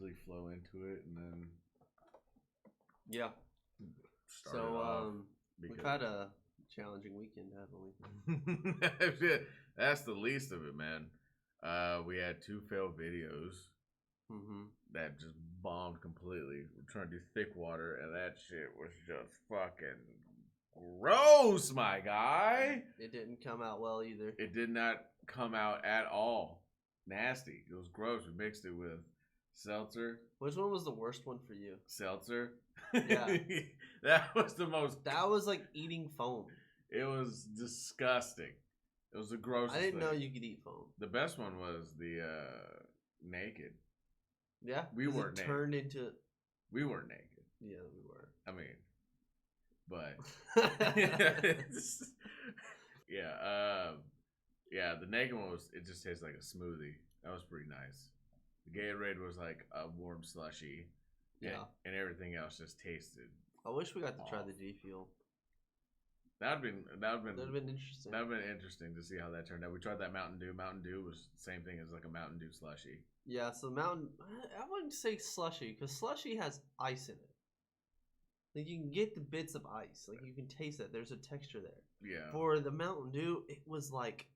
easily flow into it, and then yeah. start it off. We've had a challenging weekend, haven't we? That's the least of it, man. We had 2 failed videos that just bombed completely. We're trying to do thick water, and that shit was just fucking gross, my guy. It didn't come out well either. It did not come out at all. Nasty. It was gross. We mixed it with seltzer. Which one was the worst one for you? Seltzer. Yeah. That was the most. That was like eating foam. It was disgusting. It was the grossest I didn't thing. know you could eat foam. The best one was the naked. Yeah? We weren't naked. Turned into... We weren't naked. Yeah, we were. I mean, but... yeah, the naked one was... It just tastes like a smoothie. That was pretty nice. The Gatorade was like a warm slushy. Yeah. And everything else just tasted. I wish we got to try the G Fuel. That'd been interesting. That'd been interesting to see how that turned out. We tried that Mountain Dew. Mountain Dew was the same thing as like a Mountain Dew slushy. Yeah, so I wouldn't say slushy because slushy has ice in it. Like you can get the bits of ice. Like you can taste it. There's a texture there. Yeah. For the Mountain Dew, it was like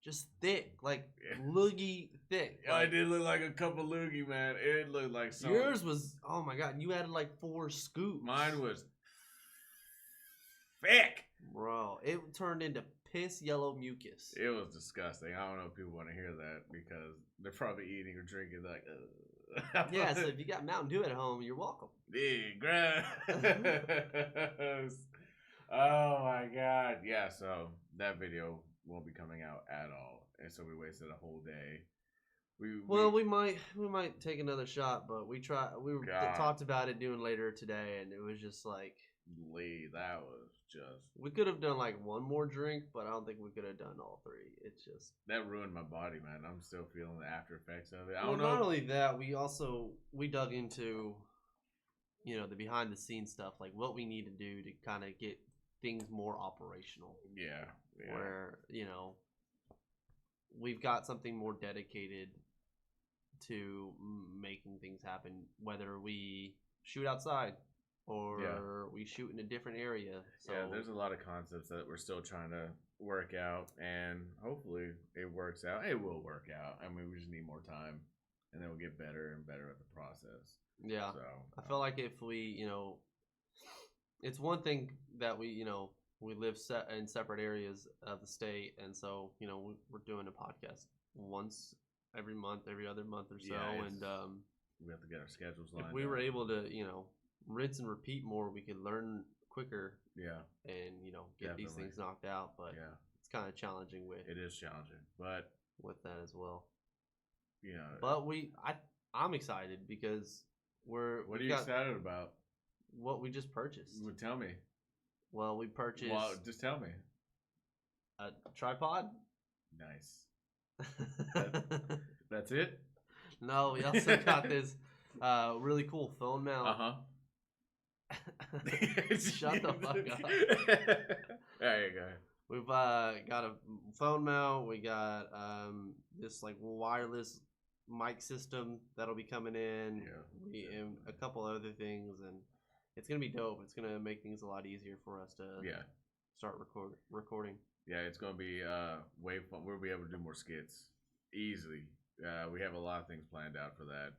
just thick, like loogie thick. Yeah, it did look like a cup of loogie, man. It looked like something. Yours was, oh my god, you added like 4 scoops. Mine was thick. Bro, it turned into piss yellow mucus. It was disgusting. I don't know if people want to hear that because they're probably eating or drinking like. Yeah, so if you got Mountain Dew at home, you're welcome. Gross. Oh my god. Yeah, so that video won't be coming out at all, and so we wasted a whole day. We might take another shot, but we talked about it doing later today, and it was just like that was just we could have done like one more drink, but I don't think we could have done all 3. It's just that ruined my body, man. I'm still feeling the after effects of it. I well, don't know. Not only that, we dug into the behind the scenes stuff, like what we need to do to kind of get things more operational. Yeah. Where we've got something more dedicated to making things happen, whether we shoot outside or we shoot in a different area. So yeah, there's a lot of concepts that we're still trying to work out, and hopefully it works out. It will work out. I mean, we just need more time, and then we'll get better and better at the process. Yeah. So I feel like if we, it's one thing that we live in separate areas of the state, and so we're doing a podcast once every month, every other month or so, and we have to get our schedules lined up. If we were able to rinse and repeat more, we could learn quicker. Yeah. And get these things knocked out, but it's kind of challenging it is challenging, but with that as well. But I'm excited because what are you excited about? What we just purchased. Well, tell me. Well, we purchased. Well, just tell me. A tripod. Nice. That's it? No, we also got this really cool phone mount. Uh-huh. Shut the fuck up. There you go. We've got a phone mount. We got this like wireless mic system that'll be coming in. Yeah. And a couple other things, and it's gonna be dope. It's gonna make things a lot easier for us to start recording. Yeah, it's gonna be way fun. We'll be able to do more skits easily. We have a lot of things planned out for that.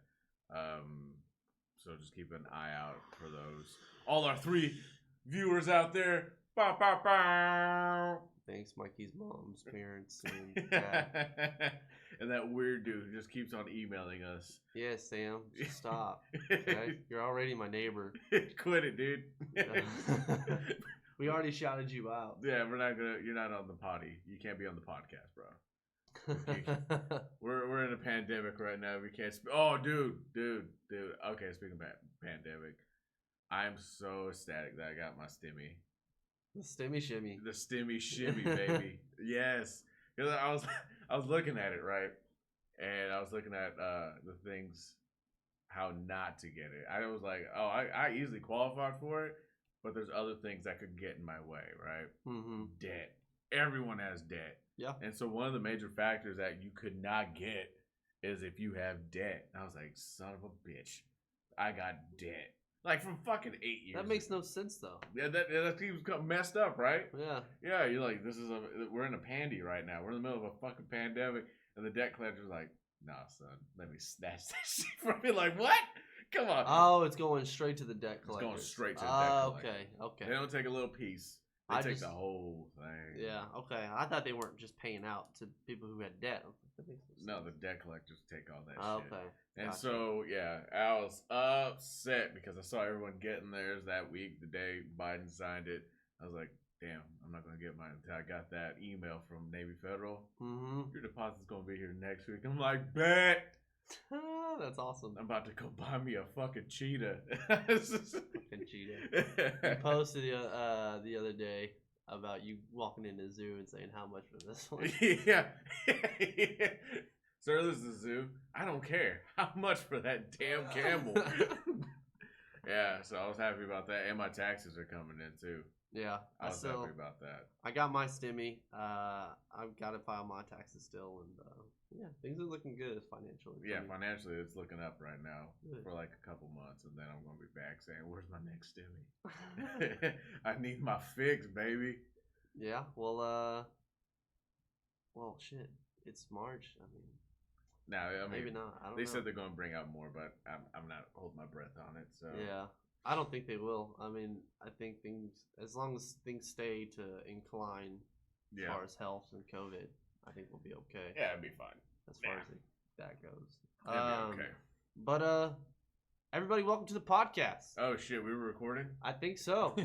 So just keep an eye out for those. All our 3 viewers out there. Bow, bow, bow. Thanks, Mikey's mom's parents and dad. And that weird dude who just keeps on emailing us. Yeah, Sam, just stop. Okay? You're already my neighbor. Quit it, dude. We already shouted you out. Yeah, you're not on the potty. You can't be on the podcast, bro. We're in a pandemic right now. We can't. Oh, dude. Okay, speaking of pandemic, I'm so ecstatic that I got my stimmy. The stimmy shimmy. The stimmy shimmy, baby. Yes, because I was looking at it, right, and I was looking at the things, how not to get it. I was like, oh, I easily qualified for it, but there's other things that could get in my way, right? Mm-hmm. Debt. Everyone has debt. Yeah. And so one of the major factors that you could not get is if you have debt. And I was like, son of a bitch, I got debt. Like from fucking 8 years. That makes no sense though. Yeah, that seems messed up, right? Yeah. Yeah, you're like, we're in a pandy right now. We're in the middle of a fucking pandemic, and the debt collector's like, nah, son, let me snatch that shit from you. Like, what? Come on. Oh, it's going straight to the debt collector. It's going straight to the debt collector. Okay. They don't take a little piece. They take the whole thing. Yeah, okay. I thought they weren't just paying out to people who had debt. No, the debt collectors take all that shit. Okay. And gotcha. so, yeah, I was upset because I saw everyone getting theirs that week, the day Biden signed it. I was like, damn, I'm not going to get mine until I got that email from Navy Federal. Mm-hmm. Your deposit's going to be here next week. I'm like, bet. That's awesome. I'm about to go buy me a fucking cheetah. Fucking cheetah. You posted the other day about you walking in the zoo and saying how much for this one. Yeah. Sir, this is the zoo. I don't care. How much for that damn camel? Yeah, so I was happy about that. And my taxes are coming in too. Yeah. I was happy about that. I got my stimmy. I've got to file my taxes still, and yeah, things are looking good financially. Yeah, financially it's looking up right now for like a couple months, and then I'm gonna be back saying, "Where's my next stimmy? I need my fix, baby." Yeah. Well, shit. It's March. I mean, maybe not. I don't know. They said they're gonna bring out more, but I'm not holding my breath on it. So yeah. I don't think they will. I mean, I think as long as things stay to incline as far as health and COVID, I think we'll be okay. Yeah, it'd be fine. As far as that goes. It'd be okay. But, everybody, welcome to the podcast. Oh, shit, we were recording? I think so.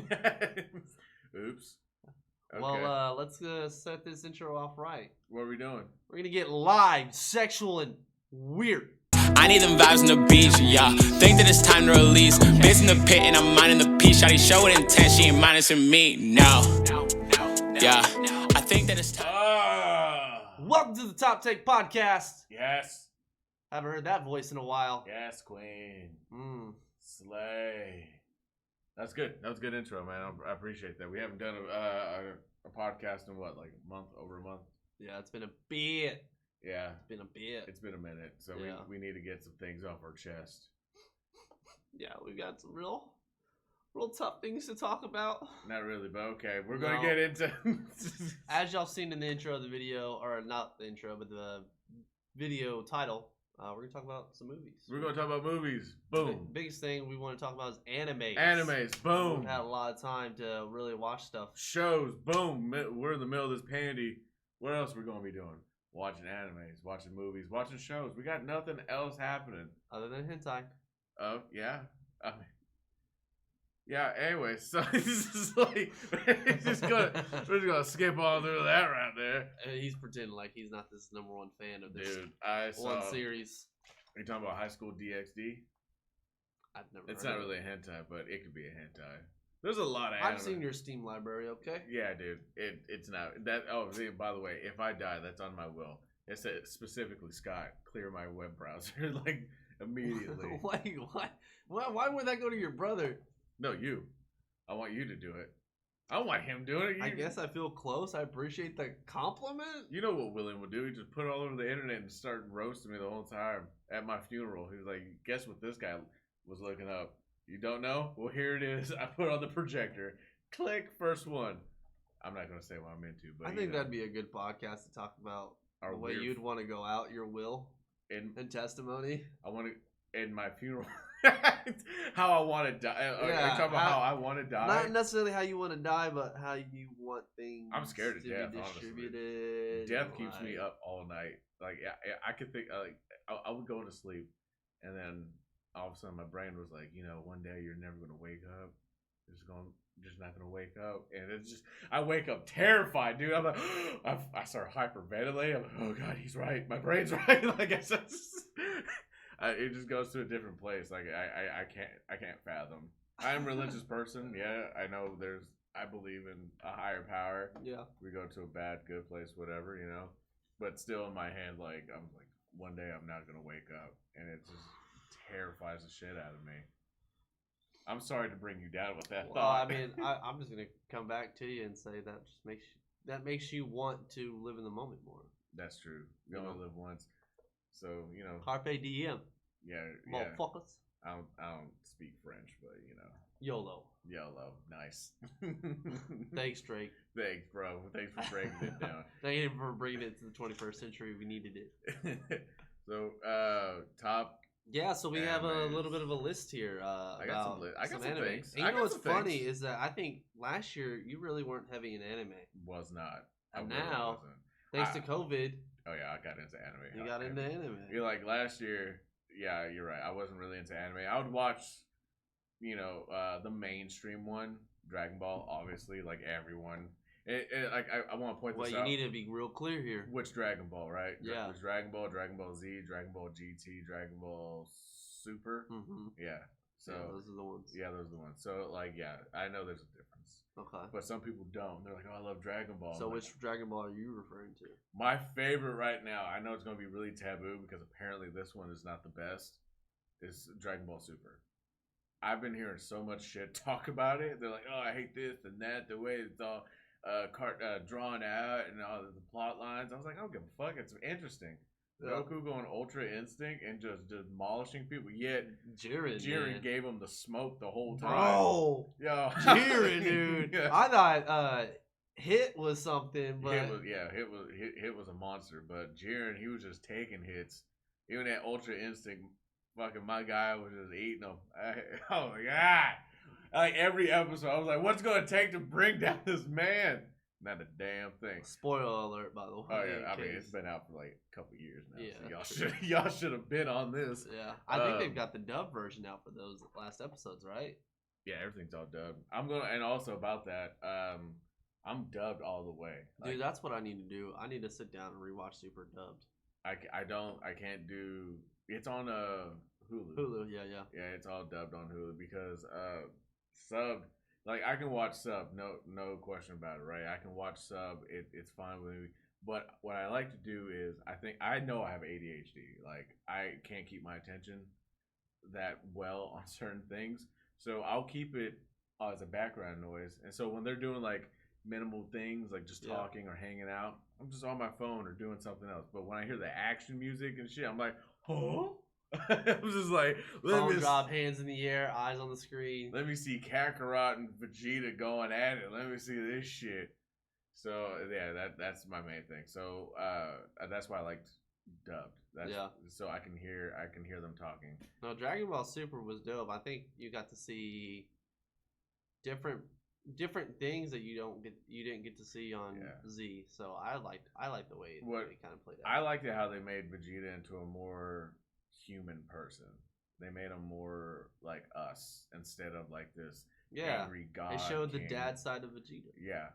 Oops. Okay. Well, let's set this intro off right. What are we doing? We're going to get live, sexual, and weird. I need them vibes on the beach, yeah. Think that it's time to release. Base in the pit and I'm minding the piece. Shawty show it intent, she ain't minusing me, no. Yeah, I think that it's time. Welcome to the Top Take Podcast. Yes. Haven't heard that voice in a while. Yes, queen. Slay. That's good. That was a good intro, man. I appreciate that. We haven't done a podcast in what, like a month, over a month? Yeah, it's been a bit. Yeah. It's been a bit. It's been a minute. So yeah. we need to get some things off our chest. Yeah, we got some real tough things to talk about. Not really, but okay. We're going to get into... As y'all seen in the intro of the video, or not the intro, but the video title, we're going to talk about some movies. We're going to talk about movies. Boom. The biggest thing we want to talk about is animes. Animes. Boom. We've had a lot of time to really watch stuff. Shows. Boom. We're in the middle of this pandy. What else are we going to be doing? Watching animes, watching movies, watching shows. We got nothing else happening. Other than hentai. Oh, yeah. I mean, yeah, anyway, so this is like, we're just gonna skip all through that right there. He's pretending like he's not this #1 fan of this one series. Are you talking about High School DxD? I've never It's heard not of really a hentai, but it could be a hentai. There's a lot of I've anime. seen your Steam library, okay? Yeah, dude. It's not that. Oh, by the way, if I die, that's on my will. It said specifically, Scott, clear my web browser like immediately. Why would that go to your brother? No, you. I want you to do it. I want him doing it. I guess I feel close. I appreciate the compliment. You know what William would do? He'd just put it all over the internet and start roasting me the whole time at my funeral. He was like, guess what this guy was looking up? You don't know? Well, here it is. I put it on the projector. Click, first one. I'm not going to say what I'm into, but I think that'd be a good podcast to talk about the way you'd want to go out, your will and testimony. I want to, in my funeral, how I want to die. Yeah, talk about how I want to die. Not necessarily how you want to die, but how you want things. I'm scared of death, be distributed. Honestly. Death keeps me up all night. Like I could think, like I would go to sleep, and then all of a sudden my brain was like, one day you're never gonna wake up. Just not gonna wake up, and it's just I wake up terrified, dude. I'm like, I start hyperventilating. I'm like, oh god, he's right. My brain's right. Like it just goes to a different place. Like I can't fathom. I'm a religious person. Yeah, I know I believe in a higher power. Yeah, we go to a bad, good place, whatever, But still, in my head, like I'm like, one day I'm not gonna wake up, and it just terrifies the shit out of me. I'm sorry to bring you down with that thought. I mean, I'm just gonna come back to you and say that just makes you want to live in the moment more. That's true. You only live once. So Carpe diem, yeah. motherfuckers. I don't speak French, but YOLO. YOLO, nice. Thanks, Drake. Thanks, bro. Thanks for breaking it down. Thank you for bringing it to the 21st century. We needed it. So, top. Yeah, so we have a animes. little bit of a list here. I got some anime. things. And what's funny is that I think last year you really weren't heavy in anime. Was not. And now, thanks to COVID. Oh yeah, I got into anime. You got into anime. You're like last year. Yeah, you're right. I wasn't really into anime. I would watch, the mainstream one, Dragon Ball, obviously, like everyone. I want to point this out. Well, you need to be real clear here. Which Dragon Ball, right? Yeah. There's Dragon Ball, Dragon Ball Z, Dragon Ball GT, Dragon Ball Super. Mm-hmm. Yeah. So yeah, those are the ones. Yeah, those are the ones. So I know there's a difference. Okay. But some people don't. They're like, oh, I love Dragon Ball. So which Dragon Ball are you referring to? My favorite right now, I know it's going to be really taboo because apparently this one is not the best, is Dragon Ball Super. I've been hearing so much shit talk about it. They're like, oh, I hate this and that, the way it's all drawn out and all the plot lines. I was like, I don't give a fuck. It's interesting. Yeah. Goku going Ultra Instinct and just demolishing people. Yet Jiren gave him the smoke the whole time. Bro, yo, Jiren, dude. Yeah. I thought Hit was something, but Hit was a monster. But Jiren, he was just taking hits. Even that Ultra Instinct, fucking my guy was just eating them. Oh my god! Like every episode, I was like, "What's it gonna take to bring down this man?" Not a damn thing. Spoiler alert, by the way. Oh yeah, I mean it's been out for like a couple years now. Yeah, so y'all should have been on this. Yeah, I think they've got the dub version out for those last episodes, right? Yeah, everything's all dubbed. And also about that, I'm dubbed all the way. Dude, that's what I need to do. I need to sit down and rewatch Super dubbed. I can't do. It's on Hulu. Hulu, yeah. Yeah, it's all dubbed on Hulu because subbed. Like I can watch sub, no question about it, right? I can watch sub, it's fine with me. But what I like to do is I know I have ADHD. Like I can't keep my attention that well on certain things, so I'll keep it as a background noise. And so when they're doing like minimal things, like just talking or hanging out, I'm just on my phone or doing something else. But when I hear the action music and shit, I'm like, huh? I'm just like, phone drop, hands in the air, eyes on the screen. Let me see Kakarot and Vegeta going at it. Let me see this shit. So yeah, that's my main thing. So that's why I liked dubbed. So I can hear them talking. No, Dragon Ball Super was dope. I think you got to see different things that you didn't get to see on Z. So I liked the way they kind of played out. I liked it how they made Vegeta into a more human person. They made him more like us instead of like this angry god. It showed the dad side of Vegeta. Yeah,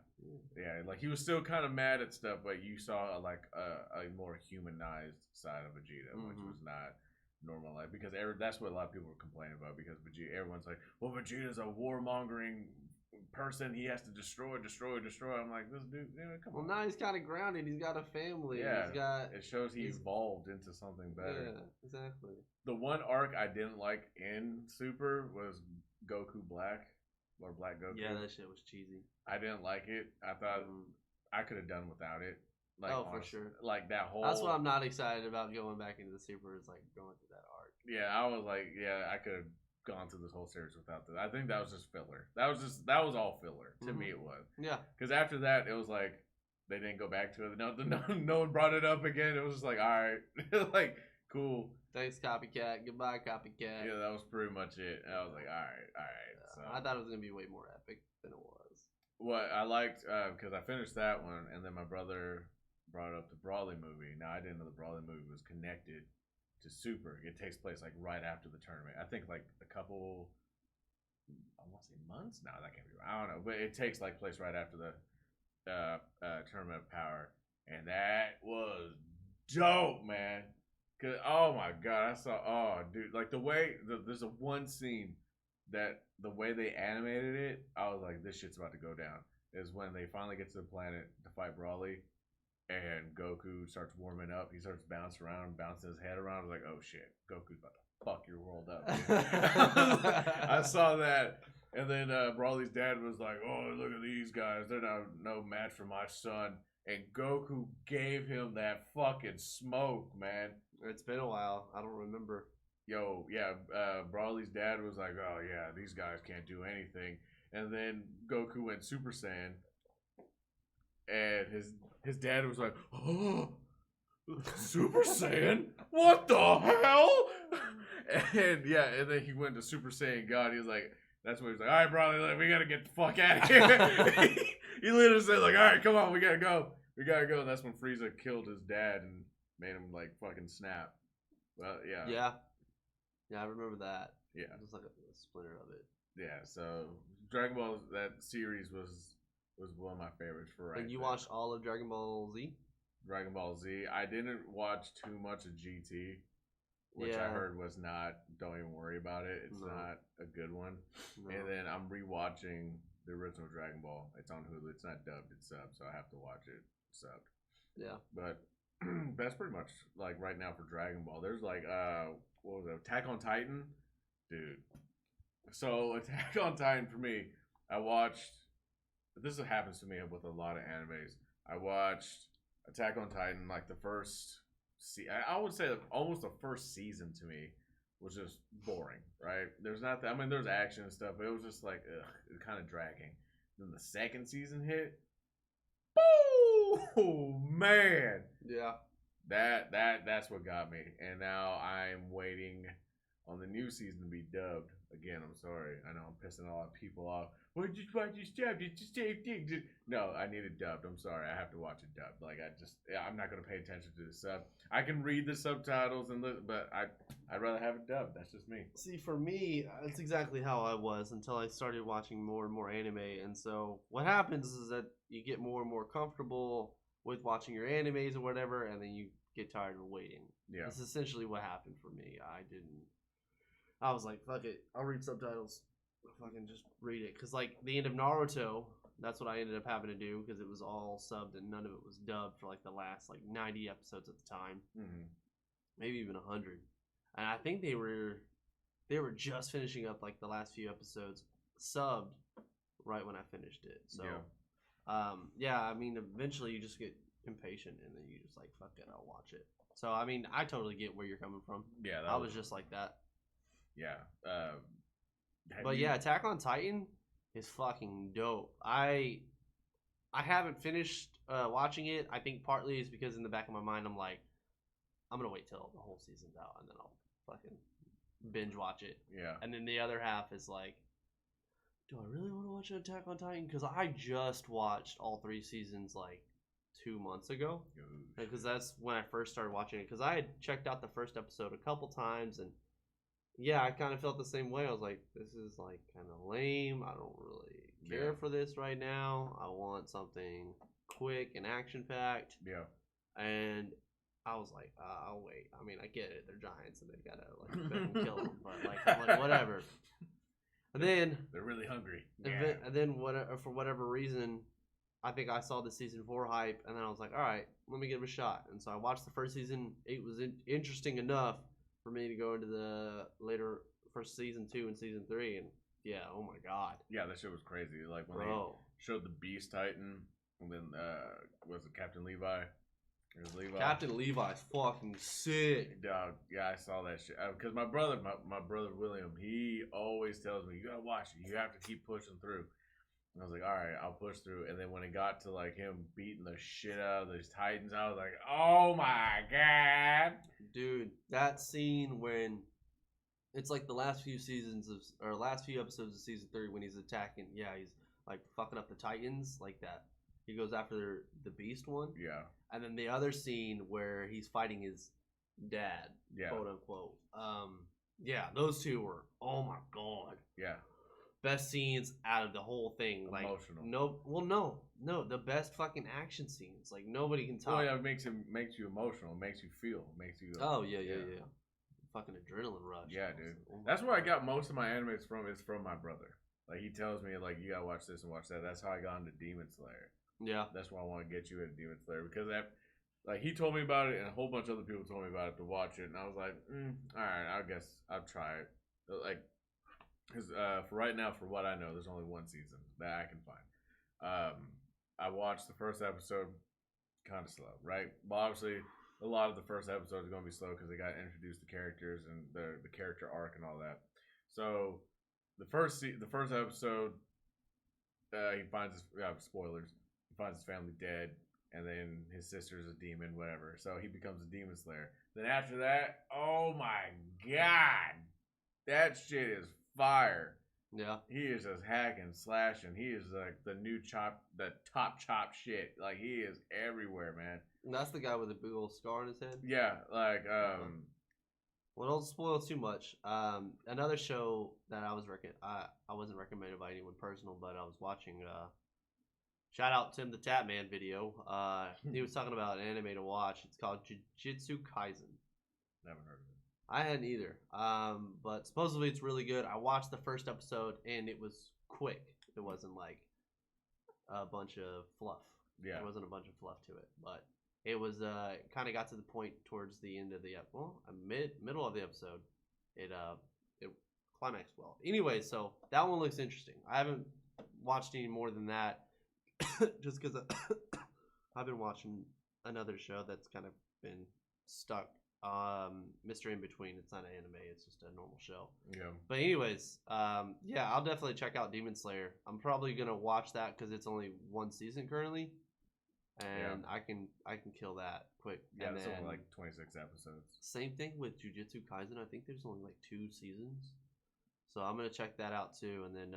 like he was still kind of mad at stuff, but you saw like a more humanized side of Vegeta, which was not normal life. Because that's what a lot of people were complaining about. Because Vegeta, everyone's like, well, Vegeta's a warmongering person, he has to destroy. I'm like, this dude, come on. Well, now he's kind of grounded. He's got a family. Yeah, it shows he evolved into something better. Yeah, exactly. The one arc I didn't like in Super was Goku Black or Black Goku. Yeah, that shit was cheesy. I didn't like it. I thought I could have done without it. Like, honestly, for sure. Like that whole. That's why I'm not excited about going back into the Super. Is like going through that arc. Yeah, I was like, I could have gone through this whole series without that. I think that was just filler. That was all filler to me. It was. Yeah. Because after that, it was like they didn't go back to it. No one brought it up again. It was just like, all right, like cool. Thanks, copycat. Goodbye, copycat. Yeah, that was pretty much it. And I was like, all right. So I thought it was gonna be way more epic than it was. What I liked because I finished that one, and then my brother brought up the Brawley movie. Now I didn't know the Brawley movie was connected to Super. It takes place like right after the tournament. I think like a couple, I want to say months. No, that can't be right. I don't know, but it takes like place right after the tournament of power, and that was dope, man. Cause oh my god, dude, like the way there's a one scene that the way they animated it, I was like, this shit's about to go down. Is when they finally get to the planet to fight Brawley. And Goku starts warming up. He starts bouncing around, bouncing his head around. I was like, oh shit, Goku's about to fuck your world up. I saw that. And then Brawley's dad was like, oh, look at these guys. They're no match for my son. And Goku gave him that fucking smoke, man. It's been a while. I don't remember. Yo, yeah, Broly's dad was like, "Oh yeah, these guys can't do anything," and then Goku went Super Saiyan, and his dad was like, "Oh, Super Saiyan? What the hell?" And yeah, and then he went to Super Saiyan God. He was like, "That's when he was like, all right, Broly, like, we gotta get the fuck out of here." He literally said like, "All right, come on, we gotta go." And that's when Frieza killed his dad and made him like fucking snap. Well, yeah. Yeah, I remember that. Yeah. It was like a splinter of it. Yeah, so Dragon Ball, that series was one of my favorites for right And you there. watched all of Dragon Ball Z? Dragon Ball Z. I didn't watch too much of GT, which I heard was not, don't even worry about it. It's not a good one. No. And then I'm rewatching the original Dragon Ball. It's on Hulu. It's not dubbed, it's subbed, so I have to watch it subbed. Yeah. But that's pretty much like right now for Dragon Ball. There's like what was it? Attack on Titan? Dude. So Attack on Titan for me, I watched, this happens to me with a lot of animes. I watched Attack on Titan like the first I would say almost the first season to me was just boring, right? There's not that, I mean there's action and stuff, but it was just like kind of dragging. Then the second season hit. Oh man. Yeah. That's what got me. And now I'm waiting on the new season to be dubbed. Again, I'm sorry. I know I'm pissing a lot of people off. Well, just watch this dubbed. It's the same thing. No, I need it dubbed. I'm sorry. I have to watch it dubbed. Like I'm not gonna pay attention to the sub. I can read the subtitles but I'd rather have it dubbed. That's just me. See, for me, that's exactly how I was until I started watching more and more anime. And so what happens is that you get more and more comfortable with watching your animes or whatever, and then you get tired of waiting. Yeah. That's essentially what happened for me. I was like, fuck it, I'll read subtitles. I'll fucking just read it. Because, like, the end of Naruto, that's what I ended up having to do because it was all subbed and none of it was dubbed for, like, the last, 90 episodes at the time. Mm-hmm. Maybe even 100. And I think they were just finishing up, like, the last few episodes subbed right when I finished it. So, yeah, I mean, eventually you just get impatient and then you just, like, fuck it, I'll watch it. So, I mean, I totally get where you're coming from. Yeah. I was just like that. Yeah. Yeah, Attack on Titan is fucking dope. I haven't finished watching it. I think partly is because in the back of my mind I'm like, I'm gonna wait till the whole season's out and then I'll fucking binge watch it. Yeah. And then the other half is like, do I really want to watch Attack on Titan? Because I just watched all 3 seasons like 2 months ago. Because that's when I first started watching it. Because I had checked out the first episode a couple times and yeah, I kind of felt the same way. I was like, this is like kind of lame. I don't really care for this right now. I want something quick and action packed. Yeah. And I was like, I'll wait. I mean, I get it. They're giants and they gotta like fucking kill them. But like, I'm like, whatever. And then they're really hungry. And then for whatever reason, I think I saw the season 4 hype, and then I was like, all right, let me give it a shot. And so I watched the first season. It was interesting enough for me to go into the later first season 2 and season 3, and yeah, oh my god. Yeah, that shit was crazy. Like when they showed the Beast Titan, and then was it Captain Levi? It was Levi. Captain Levi's fucking sick. Dog, yeah, I saw that shit. Because my brother William, he always tells me, you gotta watch it. You have to keep pushing through. And I was like, all right, I'll push through. And then when it got to like him beating the shit out of those Titans, I was like, oh my god. Dude, that scene when it's like the last few episodes of season 3 when he's attacking, he's like fucking up the Titans like that. He goes after the Beast one. Yeah. And then the other scene where he's fighting his dad, quote unquote. Yeah, those two were, oh my god. Yeah. Best scenes out of the whole thing. Like, emotional. No, the best fucking action scenes. Like nobody can top. Oh yeah, it makes you emotional. It makes you feel. It makes you. Oh yeah. Fucking adrenaline rush. Yeah, dude. That's where I got most of my animes from. Is from my brother. Like he tells me, like you gotta watch this and watch that. That's how I got into Demon Slayer. Yeah. That's why I want to get you into Demon Slayer because like he told me about it and a whole bunch of other people told me about it to watch it and I was like, all right, I guess I'll try it. But like. Because for right now, for what I know, there's only one season that I can find. I watched the first episode, kind of slow, right? But obviously, a lot of the first episode is going to be slow because they got to introduce the characters and the character arc and all that. So the first episode, he finds his spoilers. He finds his family dead, and then his sister's a demon, whatever. So he becomes a demon slayer. Then after that, oh my god, that shit is fire. Yeah, he is just hacking, slashing. He is like the top chop shit. Like he is everywhere, man. And that's the guy with the big old scar on his head. Yeah, like Well, don't spoil too much. Another show that I wasn't recommended by anyone personal, but I was watching. Shout out Tim the Tatman video. He was talking about an anime to watch. It's called Jiu Jitsu Kaizen. Never heard of it. I hadn't either. But supposedly it's really good. I watched the first episode and it was quick. It wasn't like a bunch of fluff. Yeah, there wasn't a bunch of fluff to it, but it was kind of got to the point towards the end of the middle of the episode. It climaxed well. Anyway, so that one looks interesting. I haven't watched any more than that. Just because I've been watching another show that's kind of been stuck. Mr. In Between. It's not an anime. It's just a normal show. Yeah. But anyways, yeah, I'll definitely check out Demon Slayer. I'm probably gonna watch that because it's only one season currently, and I can kill that quick. Yeah, and it's then, only like 26 episodes. Same thing with Jiu Jitsu Kaizen. I think there's only like 2 seasons. So I'm gonna check that out too, and then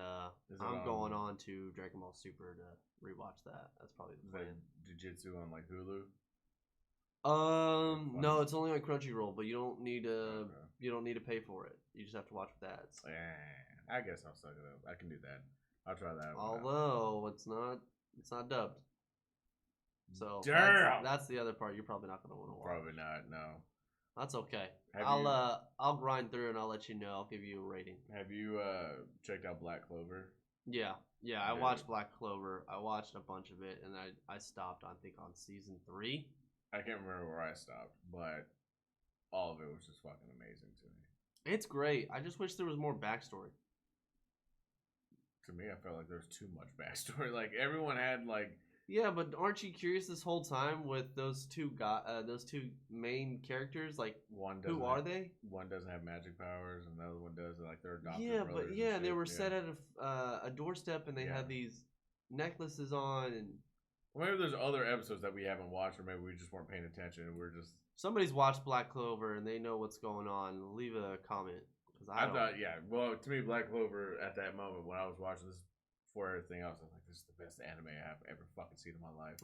I'm going on to Dragon Ball Super to rewatch that. That's probably the plan. Jiu-Jitsu on like Hulu. No, it's only on Crunchyroll, but you don't need to pay for it. You just have to watch with ads. Yeah, I guess I'll suck it up. I can do that. I'll try that. Although it's not dubbed. So damn, that's the other part you're probably not gonna want to watch. Probably not. No. That's okay. I'll grind through and I'll let you know. I'll give you a rating. Have you checked out Black Clover? Yeah. I watched Black Clover. I watched a bunch of it, and I stopped. I think on season 3. I can't remember where I stopped, but all of it was just fucking amazing to me. It's great. I just wish there was more backstory. To me, I felt like there was too much backstory. Like everyone had like. Yeah, but aren't you curious this whole time with those two main characters? Like, who are they? One doesn't have magic powers, and the other one does. Like they're adopted. Yeah, brothers but they were set at a doorstep, and they had these necklaces on. And well, maybe there's other episodes that we haven't watched, or maybe we just weren't paying attention, and we're just. Somebody's watched Black Clover, and they know what's going on. Leave a comment, because I thought, well, to me, Black Clover at that moment when I was watching this. For everything else, I was like, this is the best anime I have ever fucking seen in my life.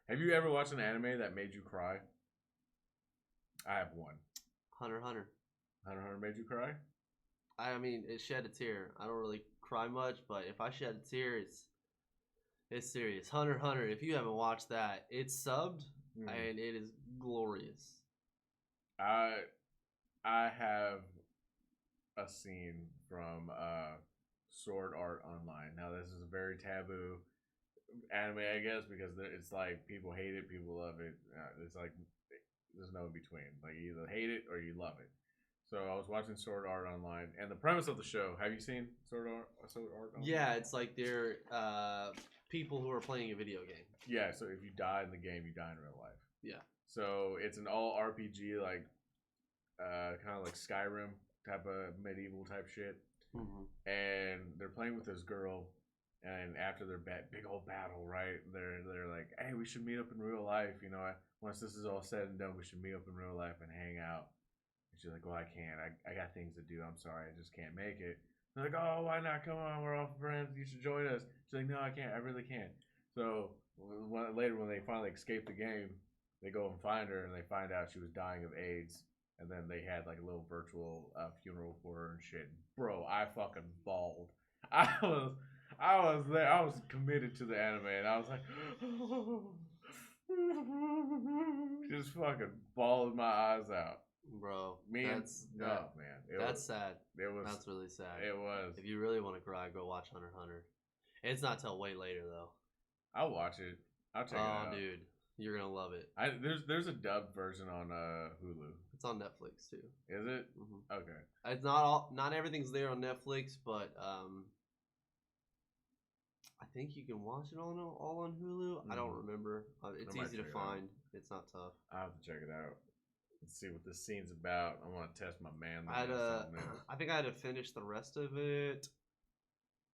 Have you ever watched an anime that made you cry? I have one. Hunter x Hunter. Hunter x Hunter made you cry? I mean, it shed a tear. I don't really cry much, but if I shed a tear, it's serious. Hunter x Hunter, if you haven't watched that, it's subbed, and it is glorious. I have a scene from Sword Art Online. Now this is a very taboo anime, I guess, because it's like people hate it, people love it. It's like there's no in between. Like you either hate it or you love it. So I was watching Sword Art Online, and the premise of the show. Have you seen Sword Art Online? Yeah, it's like they're people who are playing a video game. Yeah, so if you die in the game, you die in real life. Yeah. So it's an all RPG, like kind of like Skyrim type of medieval type shit. Mm-hmm. And they're playing with this girl, and after their big old battle, right? They're like, "Hey, we should meet up in real life. You know, once this is all said and done, we should meet up in real life and hang out." And she's like, "Well, I can't. I got things to do. I'm sorry, I just can't make it." They're like, "Oh, why not? Come on, we're all friends. You should join us." She's like, "No, I can't. I really can't." So later, when they finally escape the game, they go and find her, and they find out she was dying of AIDS. And then they had like a little virtual funeral for her and shit. Bro, I fucking bawled. I was there. I was committed to the anime, and I was like, just fucking bawling my eyes out. Bro, that's sad. That's really sad. It was. If you really want to cry, go watch Hunter x Hunter. It's not till way later though. I'll watch it. I'll check it out. Oh, dude. You're gonna love it. There's a dubbed version on Hulu. It's on Netflix too. Is it? Mm-hmm. Okay. It's not everything's there on Netflix, but I think you can watch it all on Hulu. I don't remember. It's easy to find. It's not tough. I'll have to check it out. Let's see what this scene's about. I want to test my man. I think I had to finish the rest of it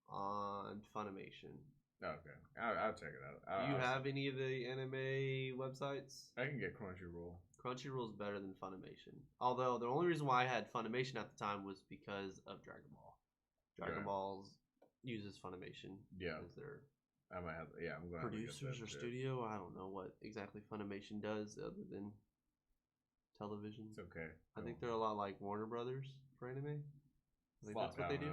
on Funimation. Okay, I'll check it out. Do you have any of the anime websites? I can get Crunchyroll. Crunchyroll's better than Funimation. Although the only reason why I had Funimation at the time was because of Dragon Ball. Dragon Ball uses Funimation. Yeah. As their I might have. Yeah, I'm going to producers or shit. studio. I don't know what exactly Funimation does other than television. It's okay. I think they're a lot like Warner Brothers for anime. I think that's what they do.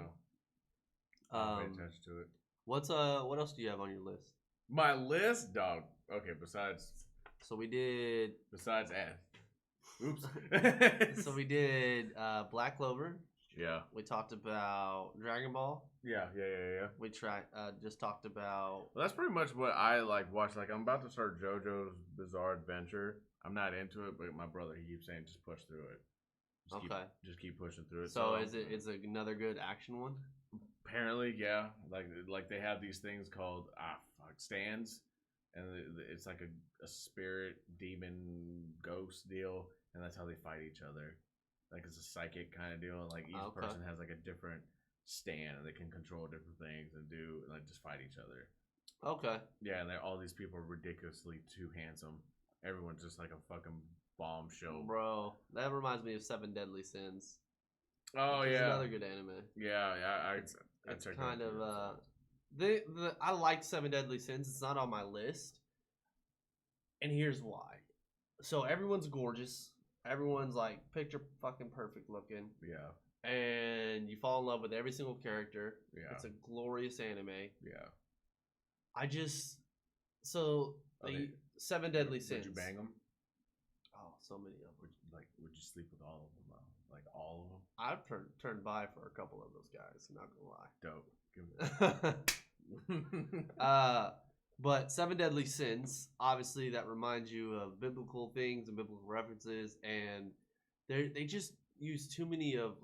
I'll pay attention to it. What else do you have on your list? My list, dog. Okay, besides oops. So we did Black Clover. Yeah. We talked about Dragon Ball. Yeah. We just talked about. Well, that's pretty much what I watch. Like, I'm about to start JoJo's Bizarre Adventure. I'm not into it, but my brother, he keeps saying just push through it. Just keep pushing through it. So is it another good action one? Apparently, yeah. Like they have these things called stands, and it's like a spirit demon ghost deal, and that's how they fight each other. Like it's a psychic kind of deal. Like each person has like a different stand, and they can control different things and just fight each other. Okay. Yeah, and all these people are ridiculously too handsome. Everyone's just like a fucking bombshell. Bro, that reminds me of Seven Deadly Sins. Oh yeah, another good anime. Yeah. It's kind of I like Seven Deadly Sins. It's not on my list, and here's why. So everyone's gorgeous. Everyone's like picture fucking perfect looking. Yeah. And you fall in love with every single character. Yeah. It's a glorious anime. Yeah. Seven Deadly Sins. Would you bang them? Oh, so many of them. Would you sleep with all of them? Like all of them? I've turned by for a couple of those guys. Not gonna lie. Dope. But Seven Deadly Sins, obviously, that reminds you of biblical things and biblical references, and they just use too many of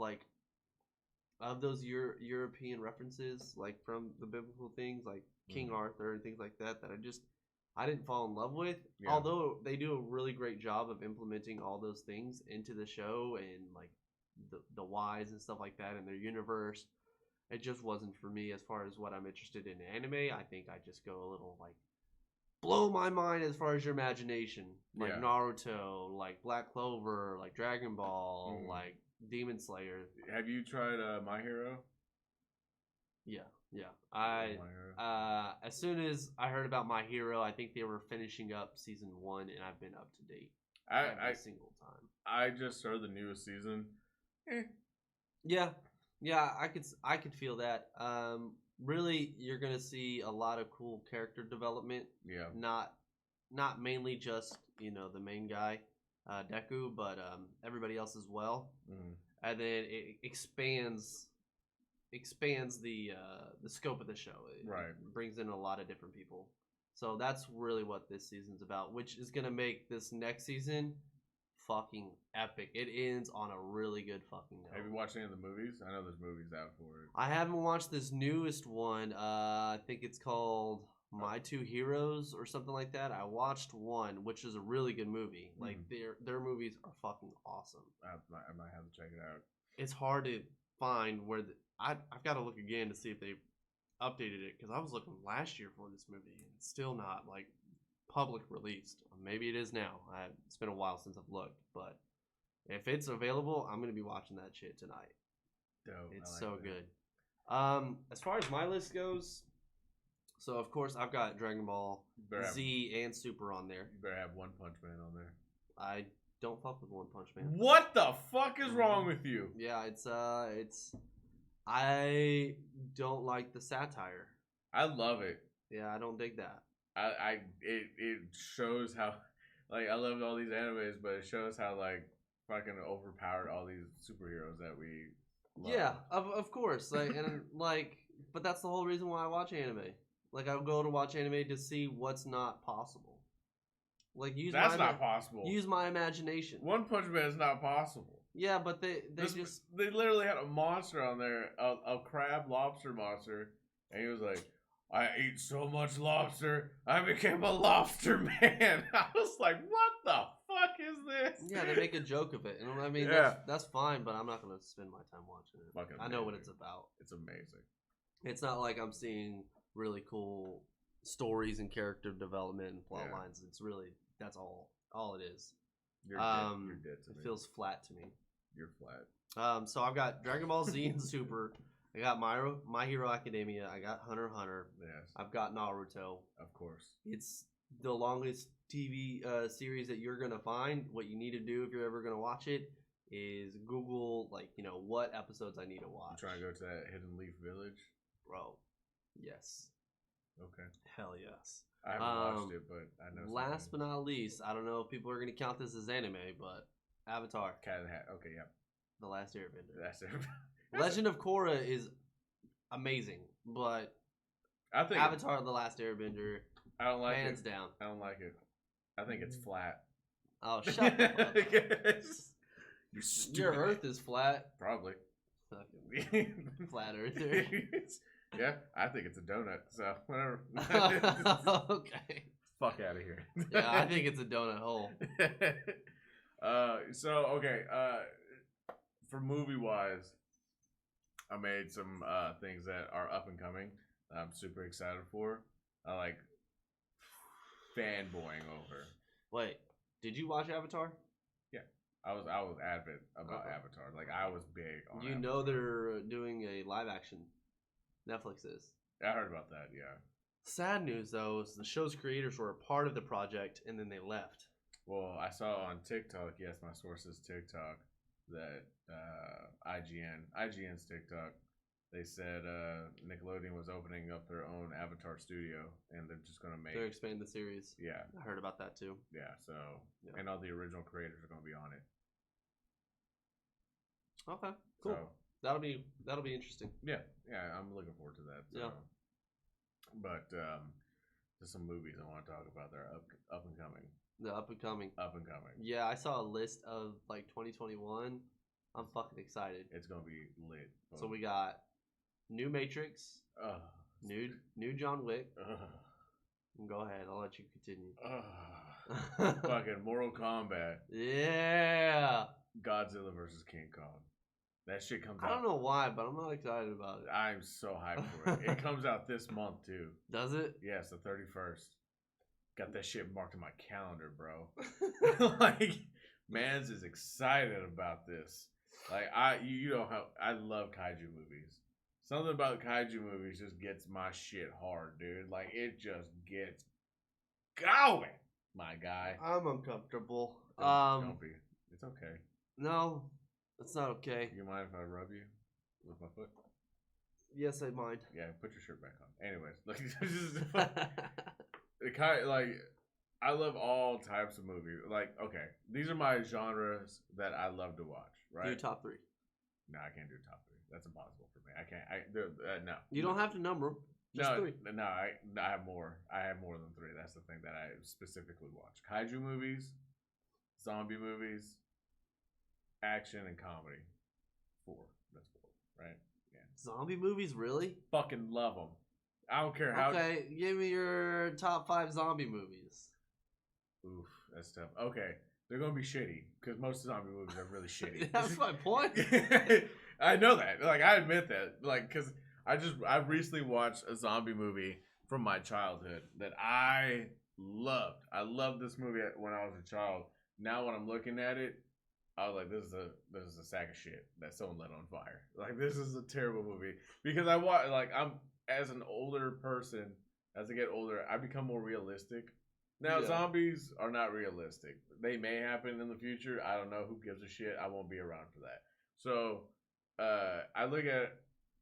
those European references, like from the biblical things, like King Arthur and things like that. That I didn't fall in love with. Yeah. Although they do a really great job of implementing all those things into the show and like the whys and stuff like that in their universe. It just wasn't for me as far as what I'm interested in anime. I think I just go a little blow my mind as far as your imagination. Like Naruto, like Black Clover, like Dragon Ball, like Demon Slayer. Have you tried My Hero? Yeah. As soon as I heard about My Hero, I think they were finishing up season 1, and I've been up to date every single time. I just started the newest season. Yeah, I could feel that. Really, you're gonna see a lot of cool character development. Yeah. Not mainly just the main guy, Deku, but everybody else as well. And then it expands the scope of the show. It brings in a lot of different people. So that's really what this season's about, which is gonna make this next season fucking epic. It ends on a really good fucking note. Have you watched any of the movies? I know there's movies out for it. I haven't watched this newest one. I think it's called My Two Heroes or something like that. I watched one, which is a really good movie. Like their movies are fucking awesome. I might have to check it out. It's hard to find where I've got to look again to see if they updated it, because I was looking last year for this movie and it's still not public released. Maybe it is now. It's been a while since I've looked, but if it's available, I'm gonna be watching that shit tonight. Dope. It's so good. As far as my list goes, so of course I've got Dragon Ball Z and Super on there. You better have One Punch Man on there. I don't fuck with One Punch Man. What the fuck is wrong with you? Yeah, I don't like the satire. I love it. Yeah, I don't dig that. It shows how I love all these animes, but it shows how fucking overpowered all these superheroes that we love. Yeah, of course. But that's the whole reason why I watch anime. I'll go to watch anime to see what's not possible. That's not possible. Use my imagination. One Punch Man is not possible. Yeah, but they literally had a monster on there, a crab lobster monster, and he was like, I ate so much lobster, I became a lobster man. I was like, what the fuck is this? Yeah, they make a joke of it, and I mean that's fine, but I'm not gonna spend my time watching it. Fucking I know what amazing. it's about. It's amazing. It's not like I'm seeing really cool stories and character development and plot lines. It's really that's all it is. You're dead to me. It feels flat to me. You're flat. So I've got Dragon Ball Z and Super. I got My Hero Academia. I got Hunter x Hunter. Yes. I've got Naruto. Of course. It's the longest TV series that you're gonna find. What you need to do if you're ever gonna watch it is Google what episodes I need to watch. You trying to go to that Hidden Leaf Village? Bro, yes. Okay. Hell yes. I haven't watched it, but I know. Last but not least, I don't know if people are gonna count this as anime, but Avatar. Cat in the Hat. Okay, yeah. The Last Airbender. That's it. Legend of Korra is amazing, but I think Avatar: The Last Airbender, I don't like hands it. down. I don't like it. I think it's flat. Oh, shut up. You stupid. Your Earth is flat. Probably. Fucking flat earther. Yeah, I think it's a donut. So whatever. Okay. Fuck out of here. Yeah, I think it's a donut hole. For movie wise, I made some things that are up and coming. I'm super excited for. I like fanboying over. Wait, did you watch Avatar? Yeah, I was adamant about Avatar. Like I was big on. You know they're doing a live action. Netflix is. I heard about that. Yeah. Sad news though is the show's creators were a part of the project and then they left. Well, I saw on TikTok. Yes, my source is TikTok. That IGN's TikTok. They said Nickelodeon was opening up their own Avatar studio, and they're just gonna make. They're expanding the series. Yeah, I heard about that too. yeah. So, and all the original creators are gonna be on it. Okay, cool. So, that'll be interesting. Yeah, I'm looking forward to that. So. Yeah. But there's some movies I want to talk about that are up and coming. The up and coming. Up and coming. Yeah, I saw a list of like 2021. I'm fucking excited. It's gonna be lit. So we got new Matrix, new John Wick. Go ahead, I'll let you continue. Fucking Mortal Kombat. Yeah. Godzilla versus King Kong. That shit comes out. I don't know why, but I'm not excited about it. I'm so hyped for it. It comes out this month too. Does it? Yes, the 31st. Got that shit marked in my calendar, bro. Like, Mans is excited about this. Like, you know how I love kaiju movies. Something about kaiju movies just gets my shit hard, dude. Like, it just gets going, my guy. I'm uncomfortable. Don't be. It's okay. No, it's not okay. You mind if I rub you with my foot? Yes, I mind. Yeah, put your shirt back on. Anyways, like, I love all types of movies. Like, okay, these are my genres that I love to watch. Right? Do top 3. No, I can't do top 3. That's impossible for me. I can't. No. You don't have to number them. Just 3. No. I have more. I have more than 3. That's the thing that I specifically watch: kaiju movies, zombie movies, action, and comedy. 4. That's 4, right? Yeah. Zombie movies, really? Fucking love them. I don't care how. Okay, give me your top 5 zombie movies. Oof, that's tough. Okay, they're gonna be shitty because most zombie movies are really shitty. That's my point. I know that. Like, I admit that. Like, because I recently watched a zombie movie from my childhood that I loved. I loved this movie when I was a child. Now when I'm looking at it, I was like, this is a sack of shit that someone lit on fire. Like, this is a terrible movie because I'm as an older person, as I get older, I become more realistic. Now, zombies are not realistic. They may happen in the future. I don't know. Who gives a shit? I won't be around for that. So,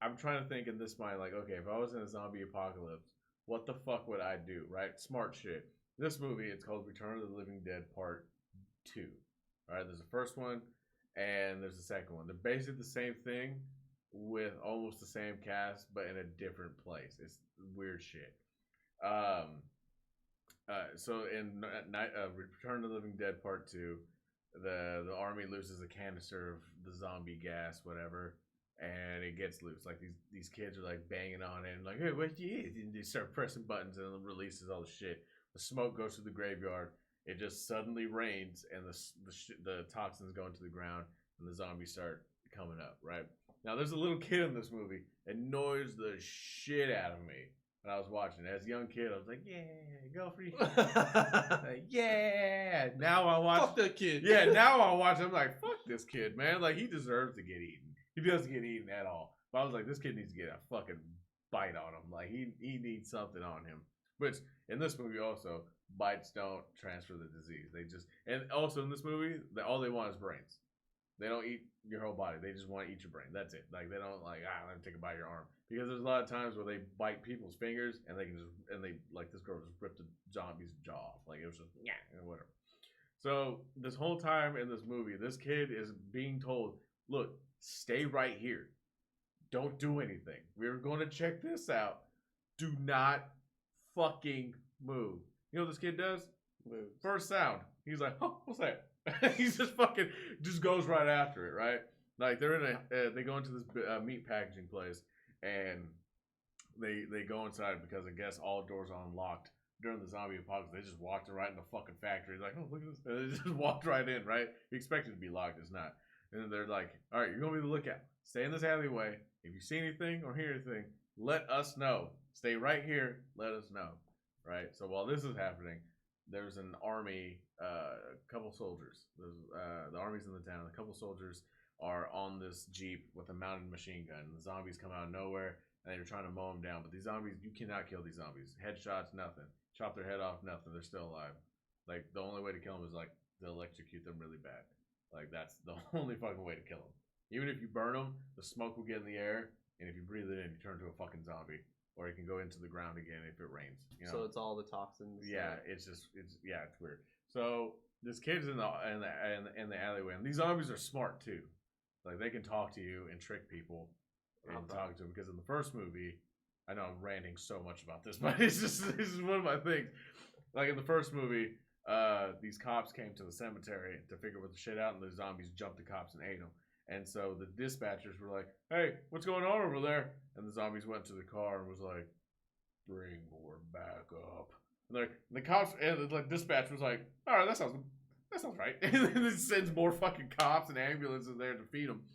I'm trying to think in this mind, like, okay, if I was in a zombie apocalypse, what the fuck would I do, right? Smart shit. This movie, it's called Return of the Living Dead Part 2. All right, there's the first one, and there's the second one. They're basically the same thing with almost the same cast, but in a different place. It's weird shit. So in Return of the Living Dead Part 2, the army loses a canister of the zombie gas, whatever, and it gets loose. Like these kids are like banging on it and like, hey, what you is? And they start pressing buttons and it releases all the shit. The smoke goes to the graveyard. It just suddenly rains and the toxins go into the ground and the zombies start coming up. Right now, there's a little kid in this movie that annoys the shit out of me. When I was watching it as a young kid, I was like, "Yeah, go for you!" Like, yeah. Now I watch. Fuck that kid. Yeah, now I watch. I'm like, "Fuck this kid, man! Like he deserves to get eaten. He doesn't get eaten at all." But I was like, "This kid needs to get a fucking bite on him. Like he needs something on him." Which in this movie also, bites don't transfer the disease. They just and also in this movie, all they want is brains. They don't eat your whole body. They just want to eat your brain. That's it. Like they don't like let me take a bite of your arm because there's a lot of times where they bite people's fingers and they can just like this girl just ripped the zombie's jaw off. Like it was just and whatever. So this whole time in this movie, this kid is being told, "Look, stay right here. Don't do anything. We're going to check this out. Do not fucking move." You know what this kid does? Moves. First sound. He's like, "Oh, what's that?" He's just fucking just goes right after it, right? Like they're in they go into this meat packaging place and they go inside because I guess all doors are unlocked during the zombie apocalypse. They just walked right in the fucking factory. Like, "Oh, look at this!" And they just walked right in, right? You expect it to be locked, it's not. And they're like, "All right, you're gonna be the lookout. Stay in this alleyway. If you see anything or hear anything, let us know. Stay right here. Let us know." Right. So while this is happening, there's an army, a couple soldiers. The army's in the town. A couple soldiers are on this Jeep with a mounted machine gun. The zombies come out of nowhere, and they're trying to mow them down. But these zombies, you cannot kill these zombies. Headshots, nothing. Chop their head off, nothing. They're still alive. Like, the only way to kill them is, like, to electrocute them really bad. Like, that's the only fucking way to kill them. Even if you burn them, the smoke will get in the air, and if you breathe it in, you turn into a fucking zombie. Or you can go into the ground again if it rains. You know? So it's all the toxins. Yeah, it's weird. So this kid's in the alleyway, and these zombies are smart too. Like they can talk to you and trick people and talk to them. Because in the first movie, I know I'm ranting so much about this, but this is one of my things. Like in the first movie, these cops came to the cemetery to figure what the shit out, and the zombies jumped the cops and ate them. And so the dispatchers were like, "Hey, what's going on over there?" And the zombies went to the car and was like, "Bring more back up." And like the cops and the dispatch was like, "All right, that sounds right." And then it sends more fucking cops and ambulances there to feed them.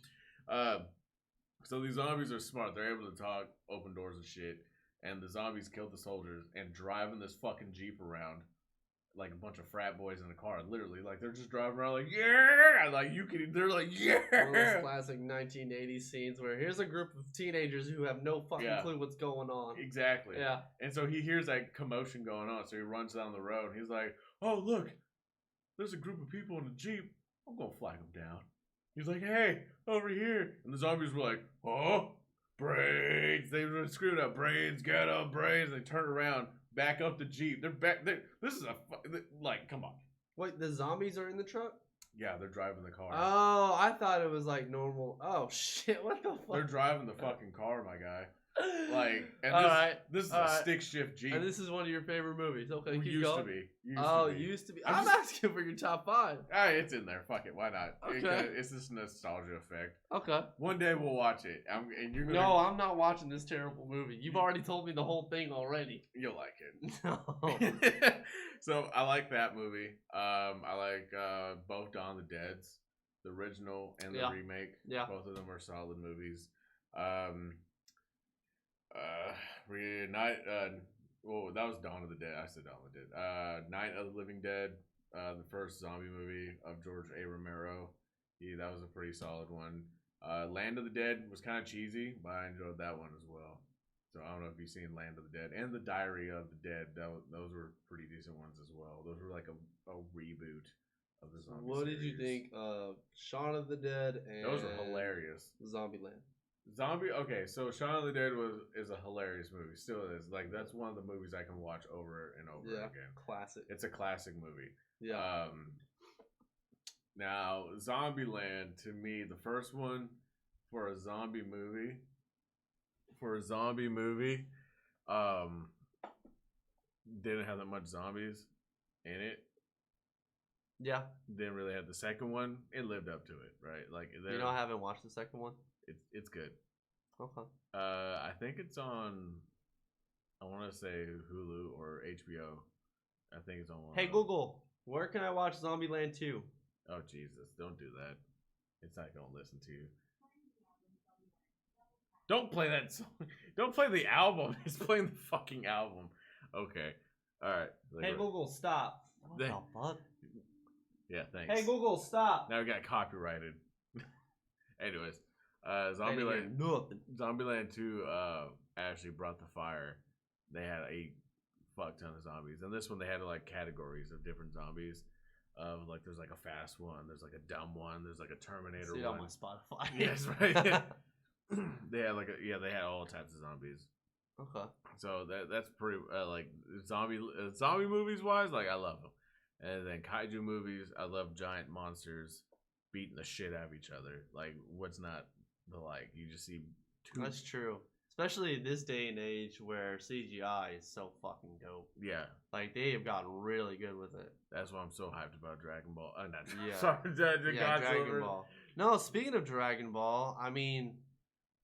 So these zombies are smart. They're able to talk, open doors and shit. And the zombies killed the soldiers and driving this fucking Jeep around like a bunch of frat boys in a car. Literally, like they're just driving around like, "Yeah!" Like they're like, "Yeah!" One of those classic 1980s scenes where here's a group of teenagers who have no fucking clue what's going on. Exactly. Yeah. And so he hears that commotion going on, so he runs down the road. And he's like, "Oh, look, there's a group of people in a Jeep. I'm gonna flag them down." He's like, "Hey, over here!" And the zombies were like, "Oh, brains!" They were screaming out, "Brains, get up, brains!" And they turn around. Back up the Jeep. They're back. This is like, come on. Wait, the zombies are in the truck? Yeah, they're driving the car. Oh, I thought it was like normal. Oh shit! What the fuck? They're driving the fucking car, my guy. Like, and this is a stick shift Jeep. And this is one of your favorite movies. Okay, keep used going. to be. Used to be. I'm asking for your top 5. It's in there. Fuck it. Why not? Okay. It's this nostalgia effect. Okay. One day we'll watch it. And you're gonna... No, I'm not watching this terrible movie. You've already told me the whole thing already. You'll like it. No. So I like that movie. I like both Dawn of the Dead's, the original and the remake. Yeah. Both of them are solid movies. That was Dawn of the Dead. I said Dawn of the Dead. Night of the Living Dead, the first zombie movie of George A. Romero. That was a pretty solid one. Land of the Dead was kind of cheesy, but I enjoyed that one as well. So I don't know if you've seen Land of the Dead and The Diary of the Dead. Those were pretty decent ones as well. Those were like a reboot of the zombie What series. did you think of Shaun of the Dead and those are hilarious. Zombieland? So Shaun of the Dead is a hilarious movie. Still is. Like that's one of the movies I can watch over and over again. Classic. It's a classic movie. Yeah. Now Zombieland, to me, the first one for a zombie movie, didn't have that much zombies in it. Yeah. Didn't really have the second one. It lived up to it, right? Like I haven't watched the second one. It's good. Okay. I think it's on. I want to say Hulu or HBO. I think it's on one. Hey of those. Google, where can I watch Zombieland 2? Oh Jesus! Don't do that. It's not gonna listen to you. Don't play that song. Don't play the album. It's playing the fucking album. Okay. All right. Hey Google, stop. What the fuck? Yeah, thanks. Hey Google, stop. Now we got copyrighted. Anyways, Zombieland. Nothing. Zombieland 2 actually brought the fire. They had a fuck ton of zombies. And this one, they had like categories of different zombies. Like there's like a fast one, there's like a dumb one, there's like a Terminator See it one. on my Spotify. Yes, right. They had like they had all types of zombies. Okay. So that's pretty like zombie movies wise, like I love them. And then kaiju movies, I love giant monsters beating the shit out of each other. Like what's not the like? You just see two. That's true. Especially this day and age where CGI is so fucking dope. Yeah. Like they have gotten really good with it. That's why I'm so hyped about Dragon Ball. Yeah. Sorry, Dragon Ball. No, speaking of Dragon Ball, I mean,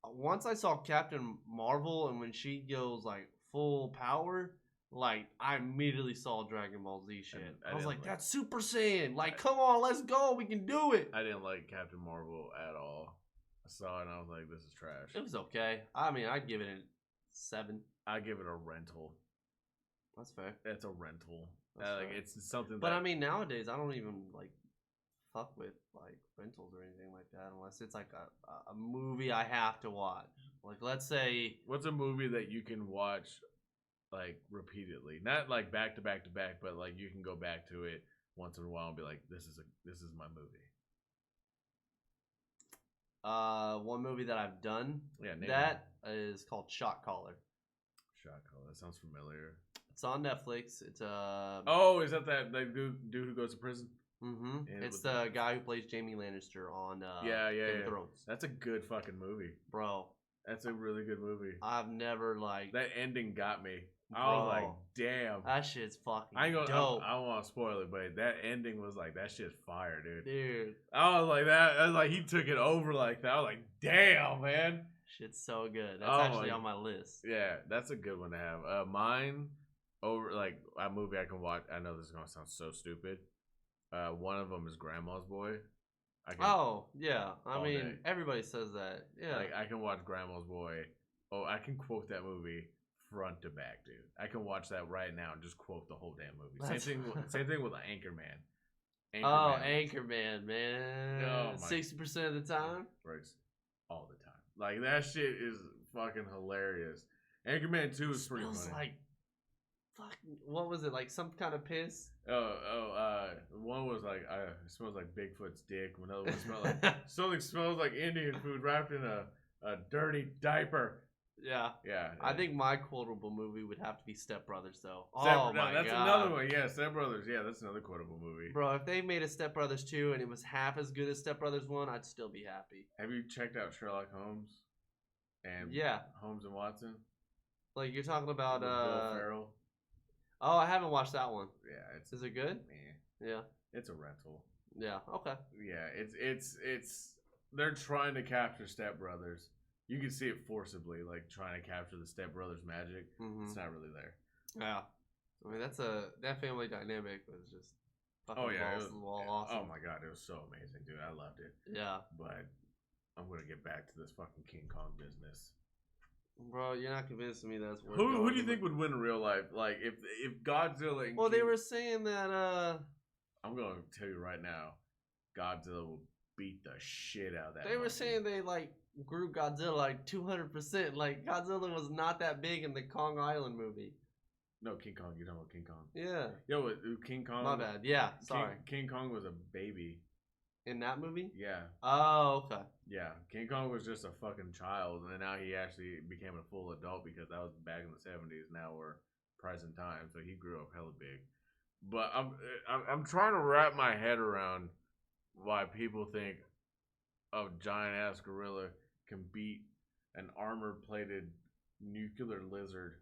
once I saw Captain Marvel and when she goes like full power, like I immediately saw Dragon Ball Z shit. I was like, that's Super Saiyan. Like, come on, let's go. We can do it. I didn't like Captain Marvel at all. I saw it and I was like, this is trash. It was okay. I mean, I'd give it a 7. I give it a rental. That's fair. It's a rental. That's like fair. it's something. But I mean, nowadays I don't even like fuck with like rentals or anything like that unless it's like a movie I have to watch. Like, let's say, what's a movie that you can watch like repeatedly, not like back to back to back, but like you can go back to it once in a while and be like, this is my movie. One movie that I've done. Yeah, that is called Shot Caller. Shot Caller. That sounds familiar. It's on Netflix. It's Oh, is that dude who goes to prison? Mm-hmm. It's the guy who plays Jamie Lannister on Game of Thrones. That's a good fucking movie, bro. That's a really good movie. I've never like that ending got me. Bro, I was like, damn. That shit's fucking I ain't gonna, dope. I don't want to spoil it, but that ending was like, that shit's fire, dude. Dude. I was like that. I was like, he took it over like that. I was like, damn, man. Shit's so good. That's actually on my list. Yeah, that's a good one to have. Mine, over like a movie I can watch. I know this is gonna sound so stupid. One of them is Grandma's Boy. I mean, everybody says that. Yeah. Like I can watch Grandma's Boy. Oh, I can quote that movie front to back, dude. I can watch that right now and just quote the whole damn movie. Same thing with Anchorman. Anchorman, man. Oh, 60% of the time works all the time. Like that shit is fucking hilarious. Anchorman 2 is pretty funny. Like fucking, what was it, like some kind of piss? One was like it smells like Bigfoot's dick. Another one smelled like something smells like Indian food wrapped in a dirty diaper. Yeah. I think my quotable movie would have to be Step Brothers, though. That's another one. Yeah, Step Brothers. Yeah, that's another quotable movie. Bro, if they made a Step Brothers 2 and it was half as good as Step Brothers 1, I'd still be happy. Have you checked out Sherlock Holmes? And Holmes and Watson? Like you're talking about Will Ferrell? Oh, I haven't watched that one. Yeah, is it good? Yeah. It's a rental. Yeah. Okay. Yeah, it's they're trying to capture Step Brothers. You can see it forcibly, like trying to capture the Step Brothers magic. Mm-hmm. It's not really there. Yeah, I mean that family dynamic was just fucking awesome. Oh my god, it was so amazing, dude. I loved it. Yeah, but I'm gonna get back to this fucking King Kong business. Bro, you're not convincing me that's worth who do you think would win in real life? Like if Godzilla and they were saying that I'm gonna tell you right now, Godzilla will beat the shit out of that. They were saying they like grew Godzilla like 200%. Like Godzilla was not that big in the Kong Island movie. No, King Kong. You're talking about King Kong. Yeah. Yo, King Kong. My bad. Yeah, sorry. King Kong was a baby. In that movie? Yeah. Oh, okay. Yeah, King Kong was just a fucking child, and then now he actually became a full adult because that was back in the 70s. Now we're present time, so he grew up hella big. But I'm trying to wrap my head around why people think a giant ass gorilla can beat an armor-plated nuclear lizard.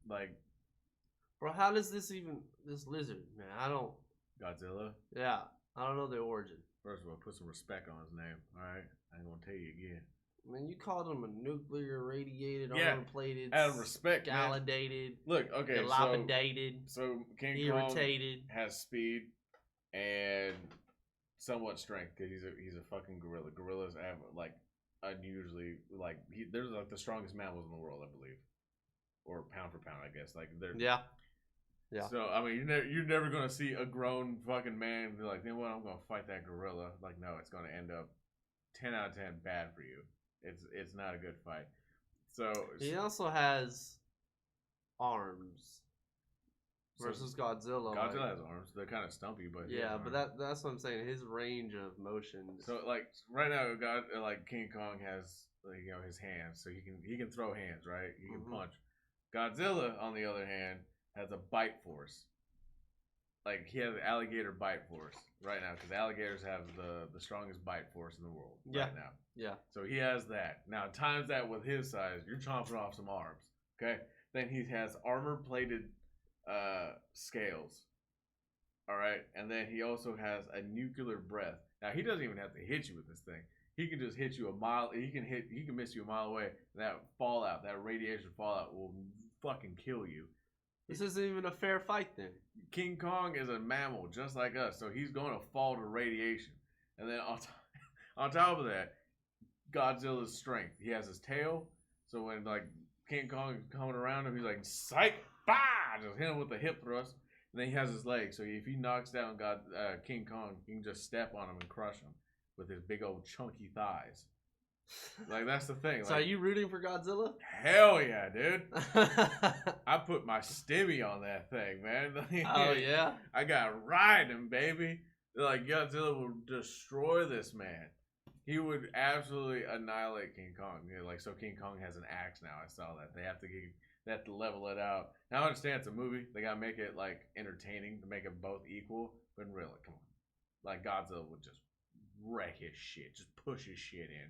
Like, bro, how does this lizard, man? I don't. Godzilla? Yeah, I don't know the origin. First of all, put some respect on his name. All right, I ain't gonna tell you again. Man, you called him a nuclear radiated, Yeah, armor plated, out of respect, man. validated, Look, okay, dilapidated, so King irritated. Kong has speed and somewhat strength because he's a fucking gorilla. Gorillas have like unusually like there's like the strongest mammals in the world, I believe, or pound for pound, I guess. Like they're Yeah. So I mean, you're never gonna see a grown fucking man be like, you know what, I'm gonna fight that gorilla. Like, no, it's gonna end up 10 out of 10 bad for you. It's not a good fight. So he also has arms versus Godzilla. Godzilla has arms. They're kind of stumpy, but yeah, but that's what I'm saying. His range of motion. So like right now, like King Kong has like, his hands, so he can throw hands, right? He can punch. Godzilla, on the other hand, has a bite force. Like he has alligator bite force right now because alligators have the strongest bite force in the world right now. Yeah. So he has that. Now times that with his size, you're chomping off some arms. Okay. Then he has armor plated scales. All right, and then he also has a nuclear breath. Now he doesn't even have to hit you with this thing. He can just hit you a mile. He can miss you a mile away. That fallout, that radiation fallout, will fucking kill you. This isn't even a fair fight then. King Kong is a mammal just like us, so he's going to fall to radiation. And then on top of that, Godzilla's strength. He has his tail, so when like King Kong is coming around him, he's like, psych, bah! Just hit him with the hip thrust. And then he has his legs, so if he knocks down King Kong, he can just step on him and crush him with his big old chunky thighs. Like, that's the thing. So like, are you rooting for Godzilla? Hell yeah, dude. I put my stimmy on that thing, man. Oh, yeah? I got riding, baby. Like, Godzilla will destroy this man. He would absolutely annihilate King Kong. Like, so King Kong has an axe now. I saw that. They have to level it out. Now, I understand it's a movie. They gotta make it, like, entertaining to make it both equal. But really, come on. Like, Godzilla would just wreck his shit. Just push his shit in.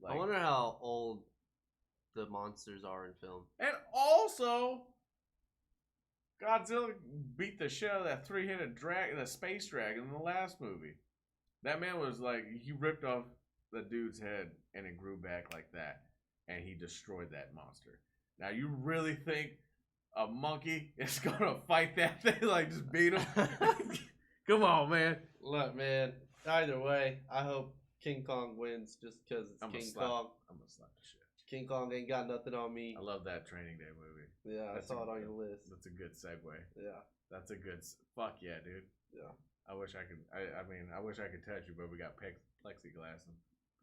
Like, I wonder how old the monsters are in film. And also, Godzilla beat the shit out of that three-headed dragon, the space dragon, in the last movie. That man was like, he ripped off the dude's head and it grew back like that. And he destroyed that monster. Now, you really think a monkey is going to fight that thing? Like, just beat him? Come on, man. Look, man, either way, I hope King Kong wins just because it's King Kong. I'm going to slap the shit. King Kong ain't got nothing on me. I love that Training Day movie. Yeah, I saw it on your list. That's a good segue. Yeah. That's a good... Fuck yeah, dude. Yeah. I wish I could... I wish I could touch you, but we got plexiglass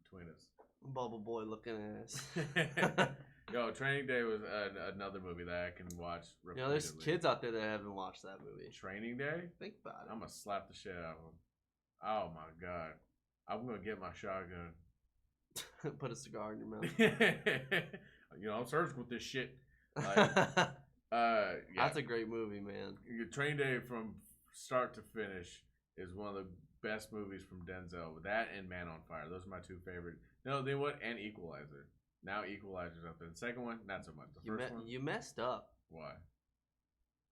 between us. Bubble boy looking ass. Yo, Training Day was another movie that I can watch repeatedly. You know, there's kids out there that haven't watched that movie. Training Day? Think about it. I'm going to slap the shit out of them. Oh, my God. I'm going to get my shotgun. Put a cigar in your mouth. You know, I'm surgical with this shit. Like, yeah. That's a great movie, man. Training Day from start to finish is one of the best movies from Denzel. That and Man on Fire. Those are my two favorite. No, they what? And Equalizer. Now Equalizer's up there. The second one, not so much. The first one? You messed up. Why?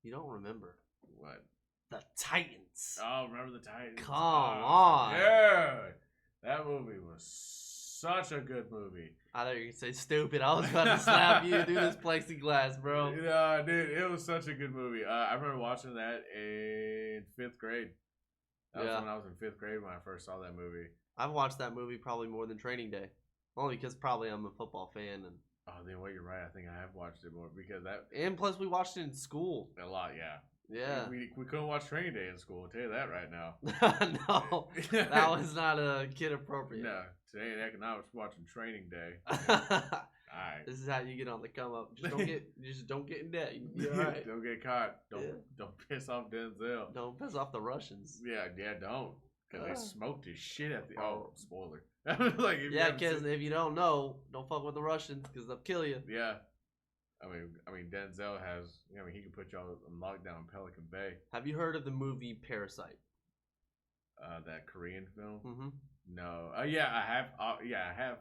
You don't remember. What? The Titans. Oh, remember the Titans? Come on. Yeah. That movie was such a good movie. I thought you were going to say stupid. I was about to slap you through this plexiglass, bro. Yeah, dude, it was such a good movie. I remember watching that in 5th grade. That was when I was in 5th grade when I first saw that movie. I've watched that movie probably more than Training Day. Only because probably I'm a football fan. And then wait, you're right. I think I have watched it more because that... And plus we watched it in school. A lot, yeah. Yeah. We couldn't watch Training Day in school, I'll tell you that right now. No, that was not a kid appropriate. No, today in economics, we're watching Training Day. Alright. This is how you get on the come up. Just don't get in debt. You'll be all right. Don't get caught. Don't piss off Denzel. Don't piss off the Russians. Yeah, don't. Because they smoked his shit at the... Oh, spoiler. Like, because if you don't know, don't fuck with the Russians because they'll kill you. Yeah. I mean, Denzel has... he can put y'all on lockdown in Pelican Bay. Have you heard of the movie Parasite? That Korean film? Mm-hmm. No. Yeah, I have. I have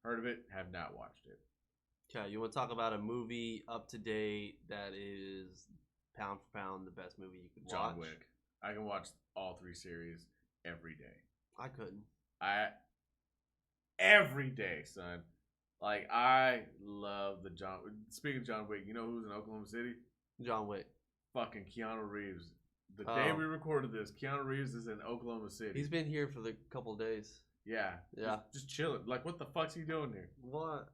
heard of it. Have not watched it. Okay, you want to talk about a movie up to date that is pound for pound the best movie you could watch? John Wick. I can watch all 3 series every day. I couldn't. Every day, son. Like, I love the John. Speaking of John Wick, you know who's in Oklahoma City? John Wick. Fucking Keanu Reeves. The day we recorded this, Keanu Reeves is in Oklahoma City. He's been here for the couple of days. Yeah. Just chilling. Like, what the fuck's he doing here? What?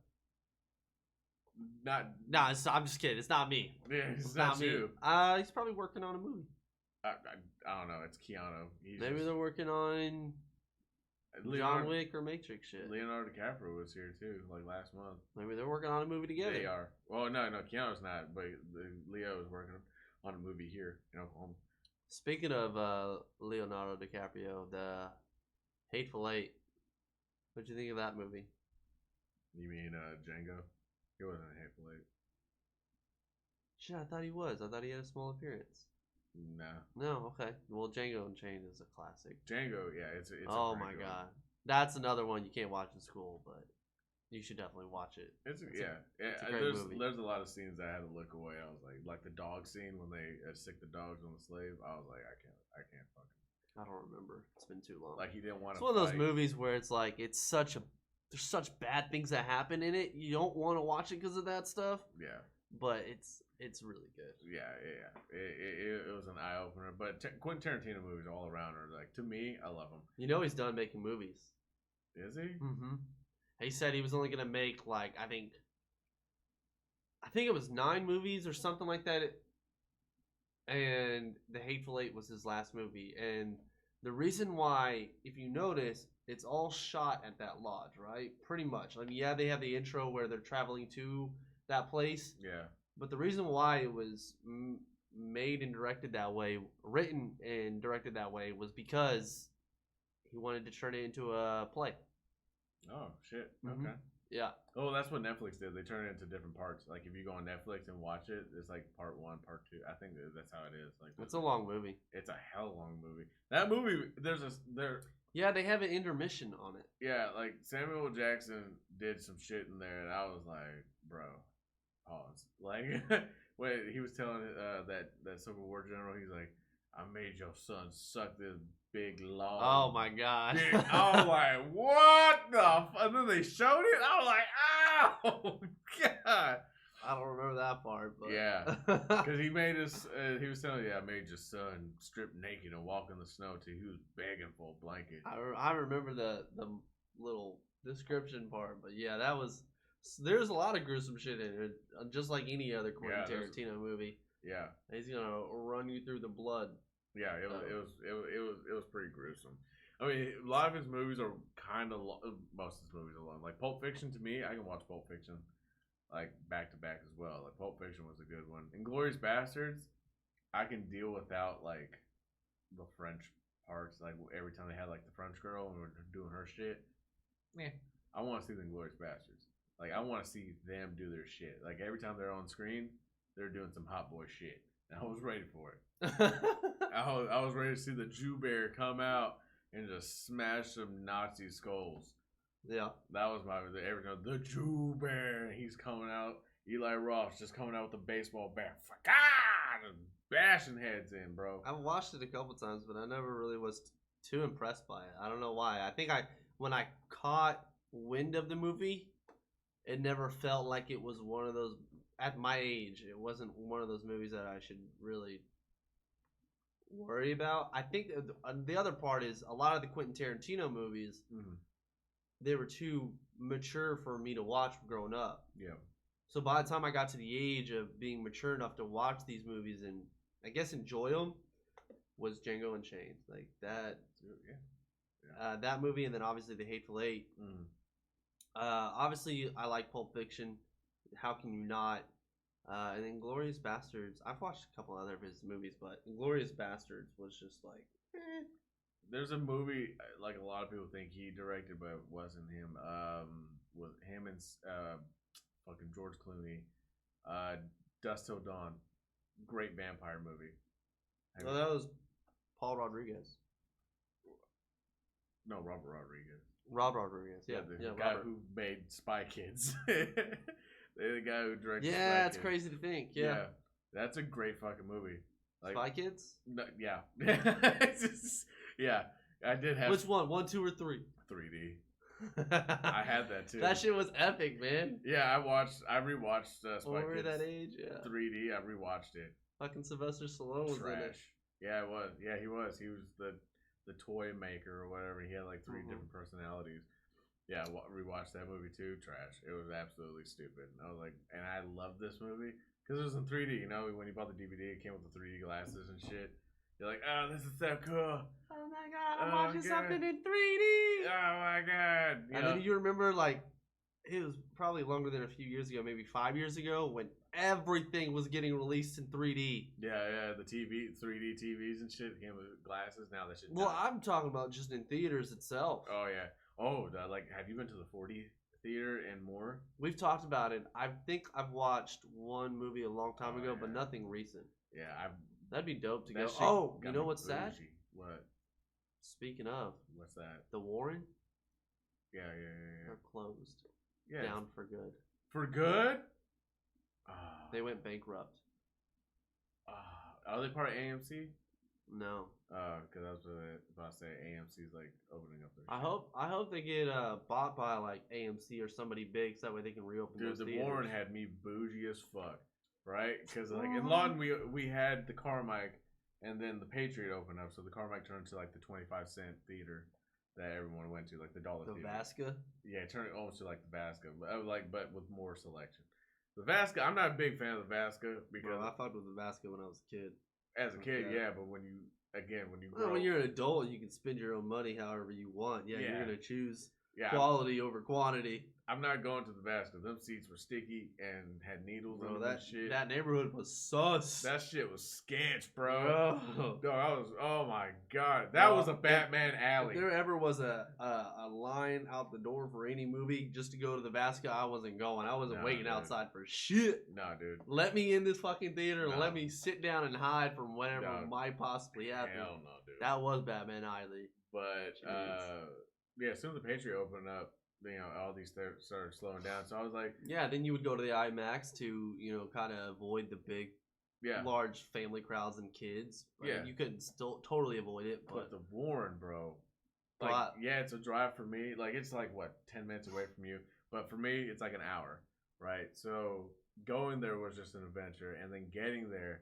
I'm just kidding. It's not me. Yeah, it's not you. He's probably working on a movie. I don't know. It's Keanu. Maybe they're working on John Wick or Matrix shit. Leonardo DiCaprio was here too, like last month. Maybe they're working on a movie together. They are. Well, no, Keanu's not, but Leo is working on a movie here in Oklahoma. Speaking of Leonardo DiCaprio, the Hateful Eight. What'd you think of that movie? You mean Django? He wasn't in Hateful Eight. Shit, I thought he was. I thought he had a small appearance. No, okay. Well, Django Unchained is a classic. Django, yeah, it's oh my god, that's another one you can't watch in school, but you should definitely watch it. It's a great movie. There's a lot of scenes that I had to look away. I was like the dog scene when they stick the dogs on the slave. I was like, I can't fucking. I don't remember. It's been too long. Like he didn't want to. It's one of those movies where it's like there's such bad things that happen in it. You don't want to watch it because of that stuff. Yeah. But it's really good. Yeah. It was an eye opener. But Quentin Tarantino movies all around are like, to me, I love them. You know he's done making movies. Is he? Mm-hmm. He said he was only gonna make like I think it was 9 movies or something like that. And The Hateful Eight was his last movie. And the reason why, if you notice, it's all shot at that lodge, right? Pretty much. I mean, yeah, they have the intro where they're traveling to that place. Yeah. But the reason why it was made and directed that way, written and directed that way, was because he wanted to turn it into a play. Oh, shit. Mm-hmm. Okay. Yeah. Oh, that's what Netflix did. They turn it into different parts. Like, if you go on Netflix and watch it, it's like part 1, part 2. I think that's how it is. Like, it's a long movie. It's a hell long movie. That movie, Yeah, they have an intermission on it. Yeah, like Samuel Jackson did some shit in there, and I was like, bro, pause. Like when he was telling that Civil War general, he's like, I made your son suck this big log. Oh my god! Dude, I was like, what the? And then they showed it. I was like, oh god. I don't remember that part, but yeah, because he made us. He was telling me, I made your son strip naked and walk in the snow till he was begging for a blanket. I remember the little description part, but yeah, there's a lot of gruesome shit in it, just like any other Quentin Tarantino movie. Yeah, he's gonna run you through the blood. Yeah, it was pretty gruesome. I mean, a lot of his movies are kind of most of his movies are long. Like Pulp Fiction, to me, I can watch Pulp Fiction like back to back as well. Like Pulp Fiction was a good one. Inglourious Bastards, I can deal without like the French parts. Like every time they had like the French girl and we're doing her shit. Man, I want to see the Inglourious Bastards. Like I want to see them do their shit. Like every time they're on screen, they're doing some hot boy shit. And I was ready for it. I was ready to see the Jew Bear come out and just smash some Nazi skulls. Yeah, that was every time the Jew Bear. He's coming out. Eli Roth just coming out with the baseball bat, and bashing heads in, bro. I've watched it a couple times, but I never really was too impressed by it. I don't know why. I think when I caught wind of the movie, it never felt like it was one of those. At my age, it wasn't one of those movies that I should really worry about. I think the other part is a lot of the Quentin Tarantino movies. Mm-hmm. They were too mature for me to watch growing up. Yeah. So by the time I got to the age of being mature enough to watch these movies and I guess enjoy them, was Django Unchained. Like that. Yeah. That movie, and then obviously The Hateful Eight. Mm. Obviously, I like Pulp Fiction. How can you not? And then Inglourious Bastards. I've watched a couple other of his movies, but Inglourious Bastards was just like. There's a movie like a lot of people think he directed, but it wasn't him. With him and fucking George Clooney. Dusk Till Dawn, great vampire movie. No, that was Paul Rodriguez. No, Robert Rodriguez. Rob Rodriguez, yeah, the guy who made Spy Kids. The guy who directed. Yeah, it's crazy to think. Yeah, that's a great fucking movie. Like, Spy Kids? No, yeah. Yeah, I did have. Which one? 1, 2, or 3? 3D. I had that too. That shit was epic, man. Yeah, I rewatched Spy When we were Kids that age, yeah. 3D. I rewatched it. Fucking Sylvester Stallone was in it. Trash. Yeah, it was. Yeah, he was. He was the toy maker or whatever. He had like 3 different personalities. Yeah, rewatched that movie too. Trash. It was absolutely stupid. I was like, and I loved this movie because it was in 3D. You know, when you bought the DVD, it came with the 3D glasses and shit. You're like, oh, this is so cool. Oh my god, I'm watching something in 3D. Oh my god. And then you remember, like, it was probably longer than a few years ago, maybe 5 years ago, when everything was getting released in 3D. Yeah, the 3D TVs and shit came with glasses. Now that shit. Well, I'm talking about just in theaters itself. Oh yeah. Oh, like, have you been to the 4D theater and more? We've talked about it. I think I've watched one movie a long time ago, yeah. but nothing recent. Yeah, that'd be dope to that go. shit Oh, got you know me what's sad? bougie. What? Speaking of, What's that? the Warren, Yeah. they're closed. Yeah. Down for good. For good? They went bankrupt. Are they part of AMC? No. Because I was about to say AMC's like opening up their I shit. hope they get bought by like AMC or somebody big, so that way they can reopen Dude, those the theaters. Warren had me bougie as fuck, right? Because like in Lawton, we had the Carmike, and then the Patriot opened up, so the Carmike turned to like the 25-cent theater that everyone went to, like the dollar The theater. Vasca. Yeah, it turned almost to like the Vasca, but with more selection. The Vasca, I'm not a big fan of the Vasca because Bro, I fucked with the Vasca when I was a kid. as a kid, Okay. yeah, but when you grow, Well, when you're an adult, you can spend your own money however you want. Yeah. You're gonna choose quality over quantity. I'm not going to the Vasca. Them seats were sticky and had needles in them and shit. That neighborhood was sus. That shit was sketch, bro. Bro. Dog, oh my god, that was a Batman alley. If there ever was a line out the door for any movie just to go to the Vasca, I wasn't going. I wasn't waiting outside for shit. Nah, dude. Let me in this fucking theater and Nah. let me sit down and hide from whatever might possibly happen. Hell no, dude. That was Batman Alley. But yeah, as soon as the Patriot opened up, you know, all these started slowing down. So I was like, yeah, then you would go to the IMAX to, you know, kind of avoid the big, large family crowds and kids. Yeah. You couldn't still totally avoid it. But the Warren, bro. Like, yeah, it's a drive for me. Like, it's like, what, 10 minutes away from you? But for me, it's like an hour, right? So going there was just an adventure. And then getting there,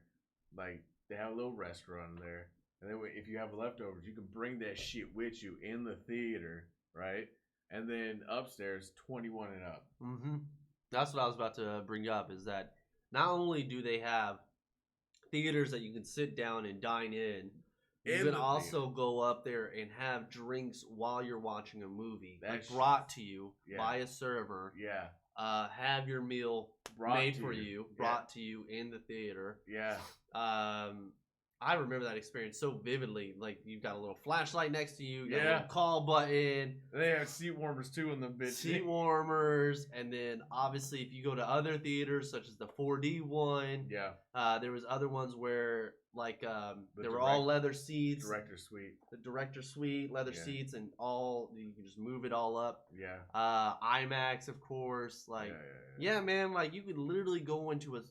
like, they have a little restaurant there. And then if you have leftovers, you can bring that shit with you in the theater, right? And then upstairs, 21 and up. Mm-hmm. That's what I was about to bring up, is that not only do they have theaters that you can sit down and dine in, you can also go up there and have drinks while you're watching a movie. Like brought to you by a server. Yeah. Have your meal made for you, brought to you in the theater. Yeah. I remember that experience so vividly. Like, you've got a little flashlight next to you, you got a little call button. They have seat warmers too in the bitch. Seat warmers, and then obviously if you go to other theaters such as the 4D one, there was other ones where like there were all leather seats. Director suite. The director suite, leather seats, and all you can just move it all up. Yeah. IMAX, of course. Like, yeah, man. Like, you could literally go into a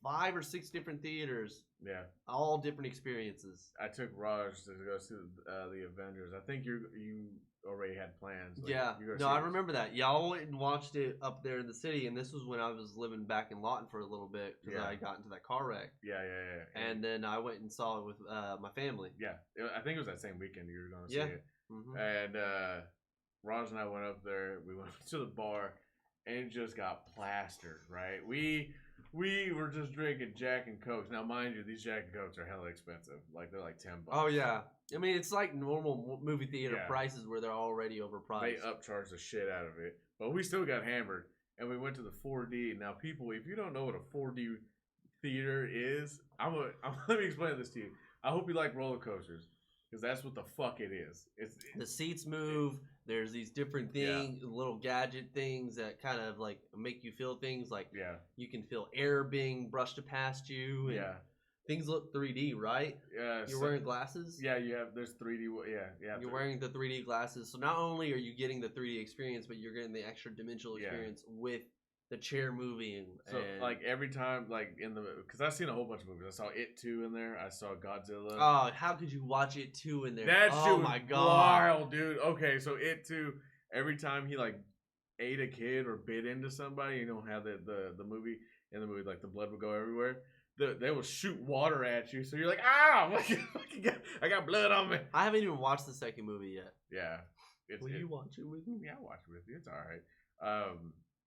5 or 6 different theaters. Yeah. All different experiences. I took Raj to go see the Avengers. I think you already had plans. Like, no, I remember that. Y'all went and watched it up there in the city, and this was when I was living back in Lawton for a little bit because I got into that car wreck. Yeah. And then I went and saw it with my family. Yeah. I think it was that same weekend you were going to see it. Mm-hmm. And Raj and I went up there. We went to the bar, and it just got plastered, right? We were just drinking Jack and Cokes. Now, mind you, these Jack and Cokes are hella expensive. Like, they're like $10. Oh, yeah. I mean, it's like normal movie theater prices where they're already overpriced. They upcharge the shit out of it. But we still got hammered. And we went to the 4D. Now, people, if you don't know what a 4D theater is, let me explain this to you. I hope you like roller coasters. Because that's what the fuck it is. The seats move. There's these different things, little gadget things that kind of like make you feel things. Like you can feel air being brushed past you. And things look 3D, right? Yeah. You're wearing glasses? Yeah, there's 3D. Yeah. You're wearing the 3D glasses. So not only are you getting the 3D experience, but you're getting the extra dimensional experience with the chair moving. So like every time, like because I've seen a whole bunch of movies. I saw It 2 in there. I saw Godzilla. Oh, how could you watch It 2 in there? That shit was my god, wild, dude. Okay, so It 2. Every time he like ate a kid or bit into somebody, you know how the movie in the movie like the blood would go everywhere. They will shoot water at you, so you're like, "Ow! I got blood on me." I haven't even watched the second movie yet. Yeah, Will you watch it with me? Yeah, I'll watch it with you. It's all right.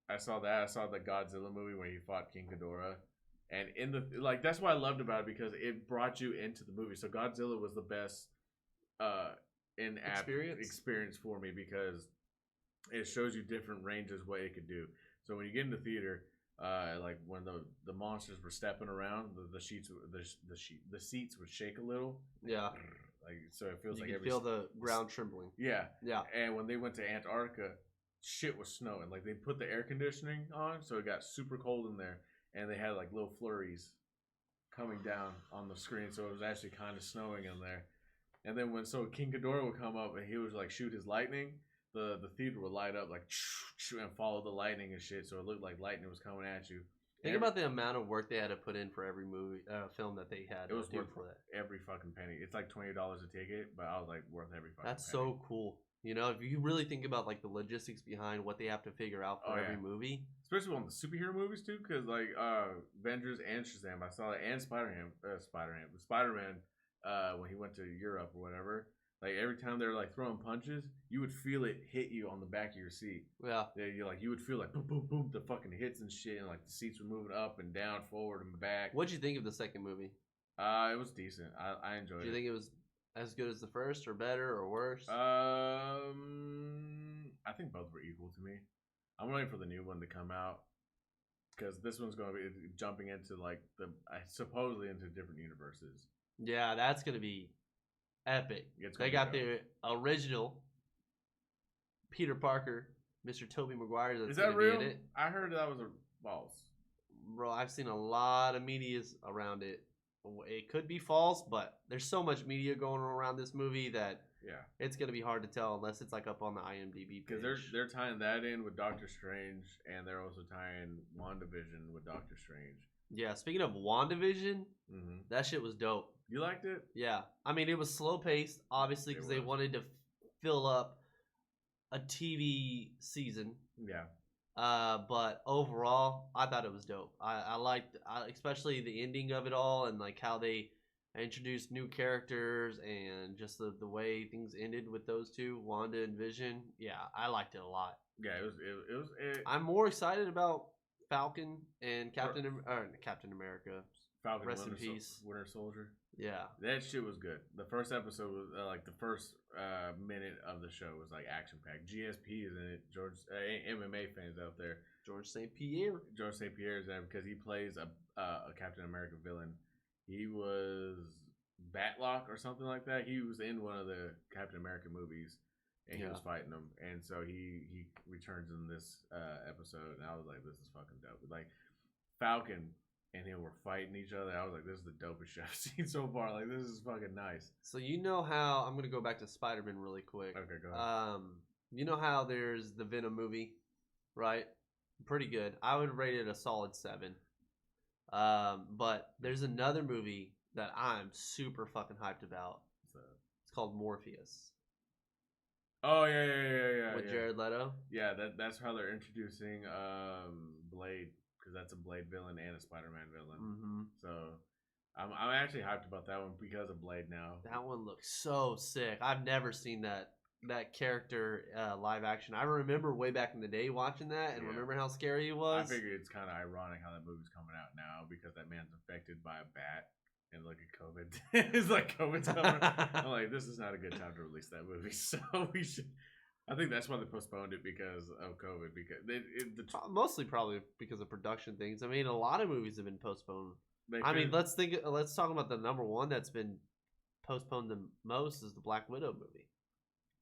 I saw that. I saw the Godzilla movie where he fought King Ghidorah, and in the that's what I loved about it because it brought you into the movie. So Godzilla was the best in-app experience for me because it shows you different ranges what it could do. So when you get into theater. Like when the monsters were stepping around, the seats would shake a little. Yeah, like so it feels you like can feel the ground trembling. Yeah. Yeah. And when they went to Antarctica, shit was snowing. Like they put the air conditioning on, so it got super cold in there, and they had like little flurries coming down on the screen, so it was actually kind of snowing in there. And then when King Ghidorah would come up and he would like shoot his lightning. The theater would light up like and follow the lightning and shit, so it looked like lightning was coming at you. Think about the amount of work they had to put in for every movie film that they had. It was worth for that. Every fucking penny. It's like $20 a ticket, but I was like worth every fucking. That's penny. so cool. You know, if you really think about like the logistics behind what they have to figure out for every movie, especially on the superhero movies too, because like Avengers and Shazam, I saw that, and Spider-Man when he went to Europe or whatever. Like every time they're like throwing punches, you would feel it hit you on the back of your seat. Yeah. You would feel like boom, boom, boom, the fucking hits and shit, and like the seats were moving up and down, forward and back. What'd you think of the second movie? It was decent. I enjoyed it. Do you think it was as good as the first, or better, or worse? I think both were equal to me. I'm waiting for the new one to come out because this one's going to be jumping into like supposedly into different universes. Yeah, that's going to be epic. They got the original Peter Parker, Mr. Tobey Maguire. Is that real? In it. I heard that was a false. Bro, I've seen a lot of medias around it. It could be false, but there's so much media going around this movie that it's gonna be hard to tell unless it's like up on the IMDb page. Because they're tying that in with Doctor Strange, and they're also tying WandaVision with Doctor Strange. Yeah, speaking of WandaVision, that shit was dope. You liked it? Yeah. I mean, it was slow paced, obviously, because they wanted to fill up a TV season. Yeah. But overall, I thought it was dope. I liked, especially the ending of it all, and like how they introduced new characters and just the way things ended with those two, Wanda and Vision. Yeah, I liked it a lot. Yeah, it was. I'm more excited about Falcon and Captain America. Falcon, rest in peace, Winter Soldier. Yeah, that shit was good. The first episode was like the first minute of the show was like action packed. GSP is in it. George MMA fans out there. George St. Pierre is in it because he plays a Captain America villain. He was Batlock or something like that. He was in one of the Captain America movies, and he was fighting them. And so he returns in this episode, and I was like, this is fucking dope. Like Falcon and him were fighting each other. I was like, this is the dopest shit I've seen so far. Like, this is fucking nice. So you know how I'm gonna go back to Spider-Man really quick. Okay, go ahead. You know how there's the Venom movie, right? Pretty good. I would rate it a solid 7. But there's another movie that I'm super fucking hyped about. It's called Morpheus. Oh yeah. With Jared Leto. Yeah, that's how they're introducing Blade, because that's a Blade villain and a Spider-Man villain. Mm-hmm. So I'm actually hyped about that one because of Blade now. That one looks so sick. I've never seen that character live action. I remember way back in the day watching that and remember how scary he was. I figure it's kind of ironic how that movie's coming out now because that man's affected by a bat and look at COVID. It's like COVID's coming. I'm like, this is not a good time to release that movie. So we should. I think that's why they postponed it because of COVID. Because mostly probably because of production things. I mean, a lot of movies have been postponed. Let's talk about the number one that's been postponed the most is the Black Widow movie.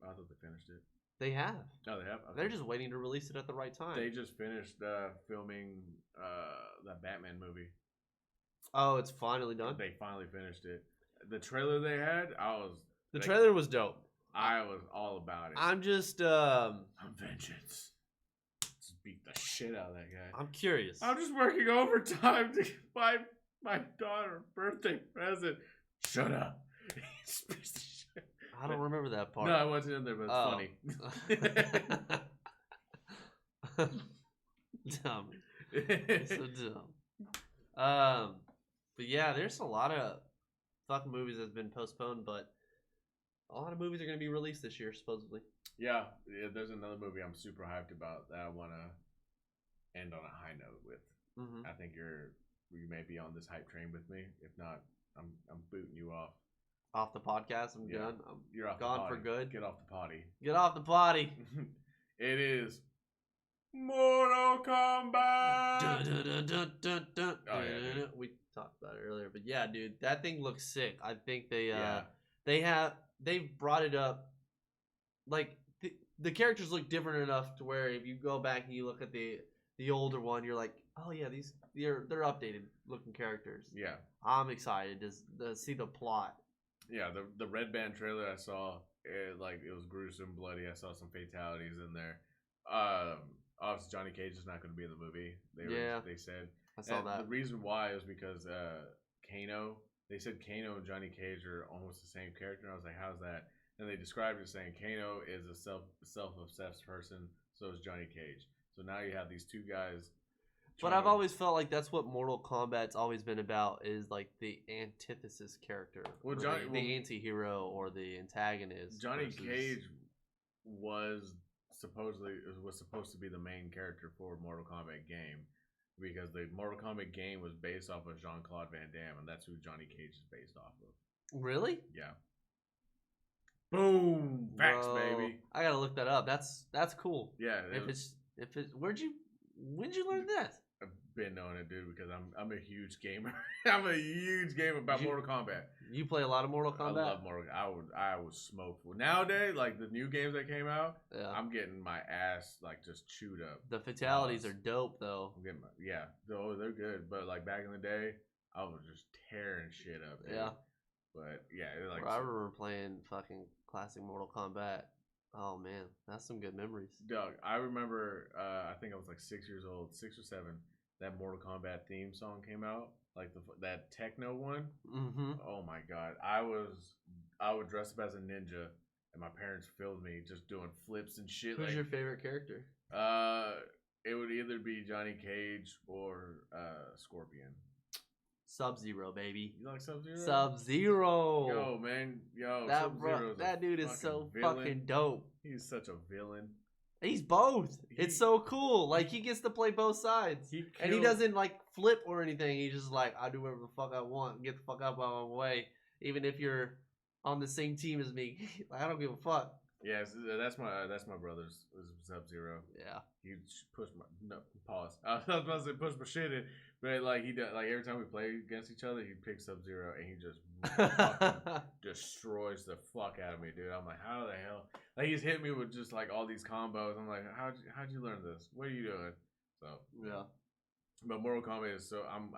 I thought they finished it. They have. Oh, they have? Okay. They're just waiting to release it at the right time. They just finished filming that Batman movie. Oh, it's finally done? They finally finished it. The trailer they had, The trailer was dope. I was all about it. I'm just... I'm vengeance. It's beat the shit out of that guy. I'm curious. I'm just working overtime to buy my daughter a birthday present. Shut up. I don't remember that part. No, I wasn't in there, but it's funny. Dumb. So dumb. But yeah, there's a lot of fucking movies that's been postponed, but a lot of movies are going to be released this year, supposedly. Yeah, there's another movie I'm super hyped about that I want to end on a high note with. Mm-hmm. I think you may be on this hype train with me. If not, I'm booting you off. Off the podcast, I'm done. You're off gone the potty. for good. Get off the potty. Get off the potty. It is Mortal Kombat. Dun, dun, dun, dun, dun, Oh, yeah, dude. We talked about it earlier, but yeah, dude, that thing looks sick. I think Yeah. they've brought it up. Like the characters look different enough to where if you go back and you look at the older one, you're like, oh yeah, they're updated looking characters. Yeah. I'm excited to see the plot. Yeah, the Red Band trailer I saw, it was gruesome, bloody. I saw some fatalities in there. Obviously Johnny Cage is not going to be in the movie. They said. I saw that. The reason why is because Kano. They said Kano and Johnny Cage are almost the same character. And I was like, how's that? And they described it saying Kano is a self-obsessed person. So is Johnny Cage. So now you have these two guys. But I've always felt like that's what Mortal Kombat's always been about, is like the antithesis character. Well, the anti-hero or the antagonist. Johnny Cage was supposed to be the main character for Mortal Kombat game, because the Mortal Kombat game was based off of Jean-Claude Van Damme, and that's who Johnny Cage is based off of. Really? Yeah. Boom! Facts, baby. I gotta look that up. That's cool. Yeah. When'd you learn that? I've been knowing it, dude, because I'm a huge gamer. I'm a huge gamer about Mortal Kombat. You play a lot of Mortal Kombat? I love Mortal Kombat. I was smoked. Nowadays, like the new games that came out, yeah. I'm getting my ass like just chewed up. The fatalities are dope, though. They're good. But like back in the day, I was just tearing shit up. Dude. Yeah. But yeah, I remember playing fucking classic Mortal Kombat. Oh man, that's some good memories. Doug, I remember. I think I was like 6 years old, 6 or 7. That Mortal Kombat theme song came out, like that techno one. Mm-hmm. Oh my god, I would dress up as a ninja, and my parents filmed me just doing flips and shit. Who's your favorite character? It would either be Johnny Cage or Scorpion. Sub-Zero, baby. You like Sub-Zero? Sub-Zero. Yo, man. That dude is so fucking dope. He's such a villain. He's both. It's so cool. Like, he gets to play both sides. And he doesn't, like, flip or anything. He's just like, I do whatever the fuck I want. Get the fuck out of my way. Even if you're on the same team as me. Like, I don't give a fuck. Yeah, that's my brother's Sub-Zero. Yeah. He pushed my pause. I was about to say push my shit in, but like he does, like every time we play against each other, he picks Sub-Zero and he just fucking destroys the fuck out of me, dude. I'm like, how the hell? Like he's hit me with just like all these combos. I'm like, how'd you learn this? What are you doing? So yeah. But Mortal Kombat is I'm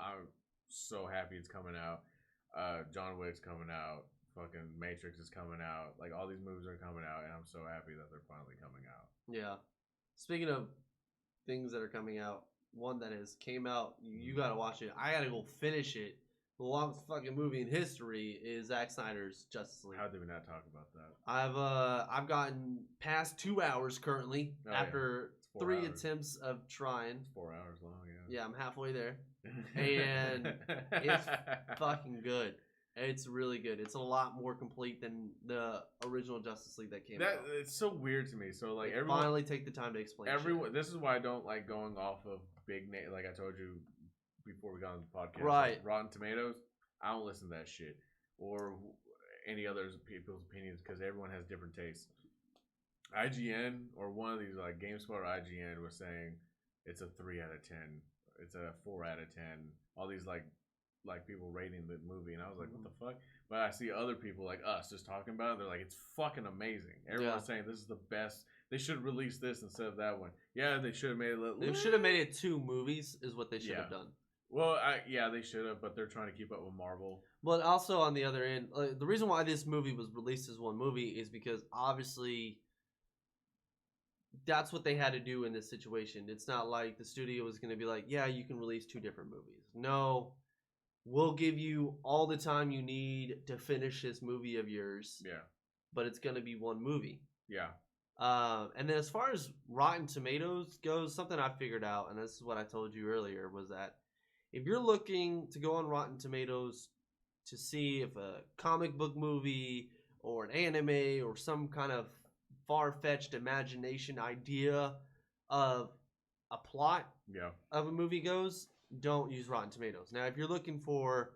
so happy it's coming out. John Wick's coming out. Fucking Matrix is coming out. Like all these movies are coming out, and I'm so happy that they're finally coming out. Yeah. Speaking of things that are coming out, one that came out, you gotta watch it. I gotta go finish it. The longest fucking movie in history is Zack Snyder's Justice League. How did we not talk about that? I've gotten past 2 hours currently after 3 attempts of trying. It's 4 hours long. Yeah. Yeah, I'm halfway there, and it's fucking good. It's really good. It's a lot more complete than the original Justice League that came out. It's so weird to me. So like everyone finally take the time to explain. Everyone, this is why I don't like going off of big name. Like I told you before we got on the podcast, right? Like Rotten Tomatoes. I don't listen to that shit or any other people's opinions because everyone has different tastes. IGN or one of these like GameSpot or IGN was saying it's a 3 out of 10. It's a 4 out of 10. All these like people rating the movie, and I was like, what the fuck? But I see other people like us just talking about it. They're like, it's fucking amazing. Everyone's saying this is the best. They should release this instead of that one. Yeah, they should have made it. They should have made it 2 movies is what they should have done. Well, they should have, but they're trying to keep up with Marvel. But also on the other end, the reason why this movie was released as one movie is because obviously that's what they had to do in this situation. It's not like the studio was going to be like, yeah, you can release 2 different movies. No, we'll give you all the time you need to finish this movie of yours. Yeah. But it's going to be 1 movie. Yeah. And then as far as Rotten Tomatoes goes, something I figured out, and this is what I told you earlier, was that if you're looking to go on Rotten Tomatoes to see if a comic book movie or an anime or some kind of far-fetched imagination idea of a plot of a movie goes, don't use Rotten Tomatoes. Now, if you're looking for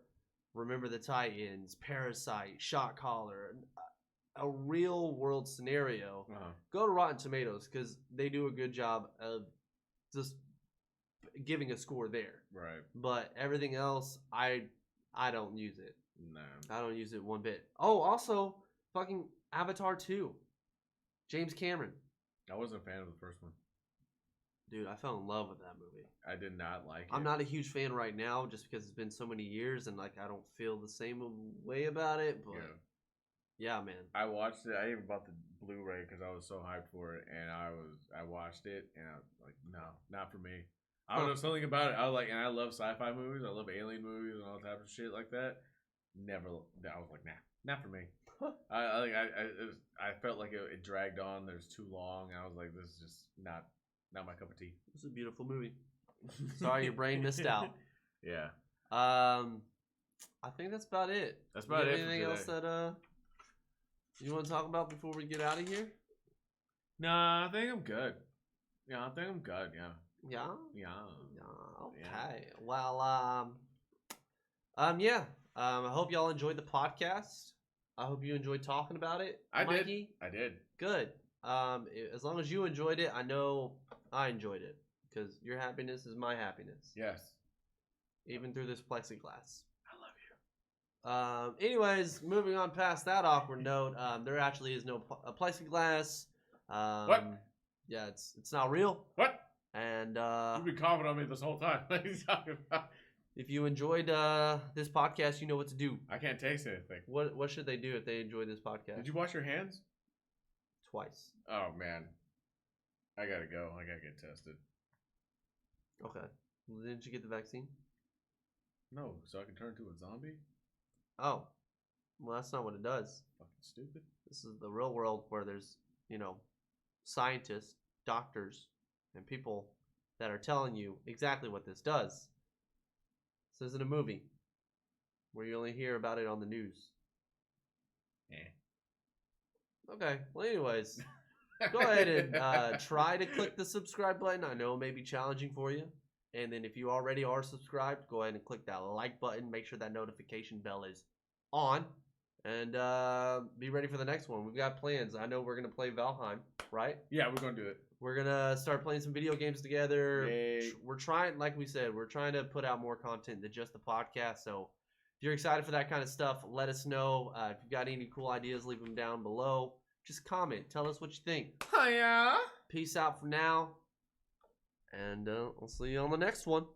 Remember the Titans, Parasite, Shot Caller, a real world scenario, go to Rotten Tomatoes because they do a good job of just giving a score there. Right. But everything else, I don't use it. No. I don't use it one bit. Oh, also, fucking Avatar 2. James Cameron. I wasn't a fan of the first one. Dude, I fell in love with that movie. I did not like it. I'm not a huge fan right now just because it's been so many years and like I don't feel the same way about it. But yeah, man. I watched it. I even bought the Blu-ray because I was so hyped for it, and I watched it, and I was like, no, not for me. I don't know, something about it. I was like, and I love sci-fi movies. I love alien movies and all types of shit like that. Never. I was like, nah, not for me. I felt like it dragged on. There's too long. I was like, this is just not my cup of tea. It's a beautiful movie. Sorry, your brain missed out. Yeah. I think that's about it. That's about it. Anything else that you want to talk about before we get out of here? Nah, I think I'm good. Yeah, I think I'm good. Yeah. Yeah. Yeah. Okay. Yeah. Well, yeah. I hope y'all enjoyed the podcast. I hope you enjoyed talking about it. Mikey. I did. Good. As long as you enjoyed it, I know I enjoyed it because your happiness is my happiness. Yes. Even through this plexiglass. I love you. Anyways, moving on past that awkward note, there actually is no plexiglass. What? Yeah, it's not real. What? And you've been coughing on me this whole time. What are you talking about? If you enjoyed this podcast, you know what to do. I can't taste anything. What should they do if they enjoy this podcast? Did you wash your hands? Twice. Oh, man. I gotta go. I gotta get tested. Okay. Well, didn't you get the vaccine? No, so I can turn into a zombie? Oh. Well, that's not what it does. Fucking stupid. This is the real world where there's, scientists, doctors, and people that are telling you exactly what this does. This isn't a movie where you only hear about it on the news. Okay. Well, anyways, go ahead and try to click the subscribe button. I know it may be challenging for you. And then if you already are subscribed, go ahead and click that like button. Make sure that notification bell is on. And be ready for the next one. We've got plans. I know we're going to play Valheim, right? Yeah, we're going to do it. We're going to start playing some video games together. Yay. We're trying, like we said, we're trying to put out more content than just the podcast. So if you're excited for that kind of stuff, let us know. If you've got any cool ideas, leave them down below. Just comment. Tell us what you think. Hiya. Peace out for now. And we'll see you on the next one.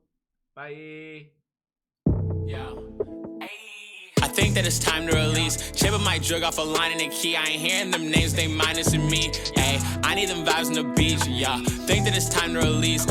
Bye. Yeah. I think that it's time to release. Chipping my drug off a line and a key. I ain't hearing them names, they minus in me. Ay, I need them vibes on the beach, yeah. Think that it's time to release.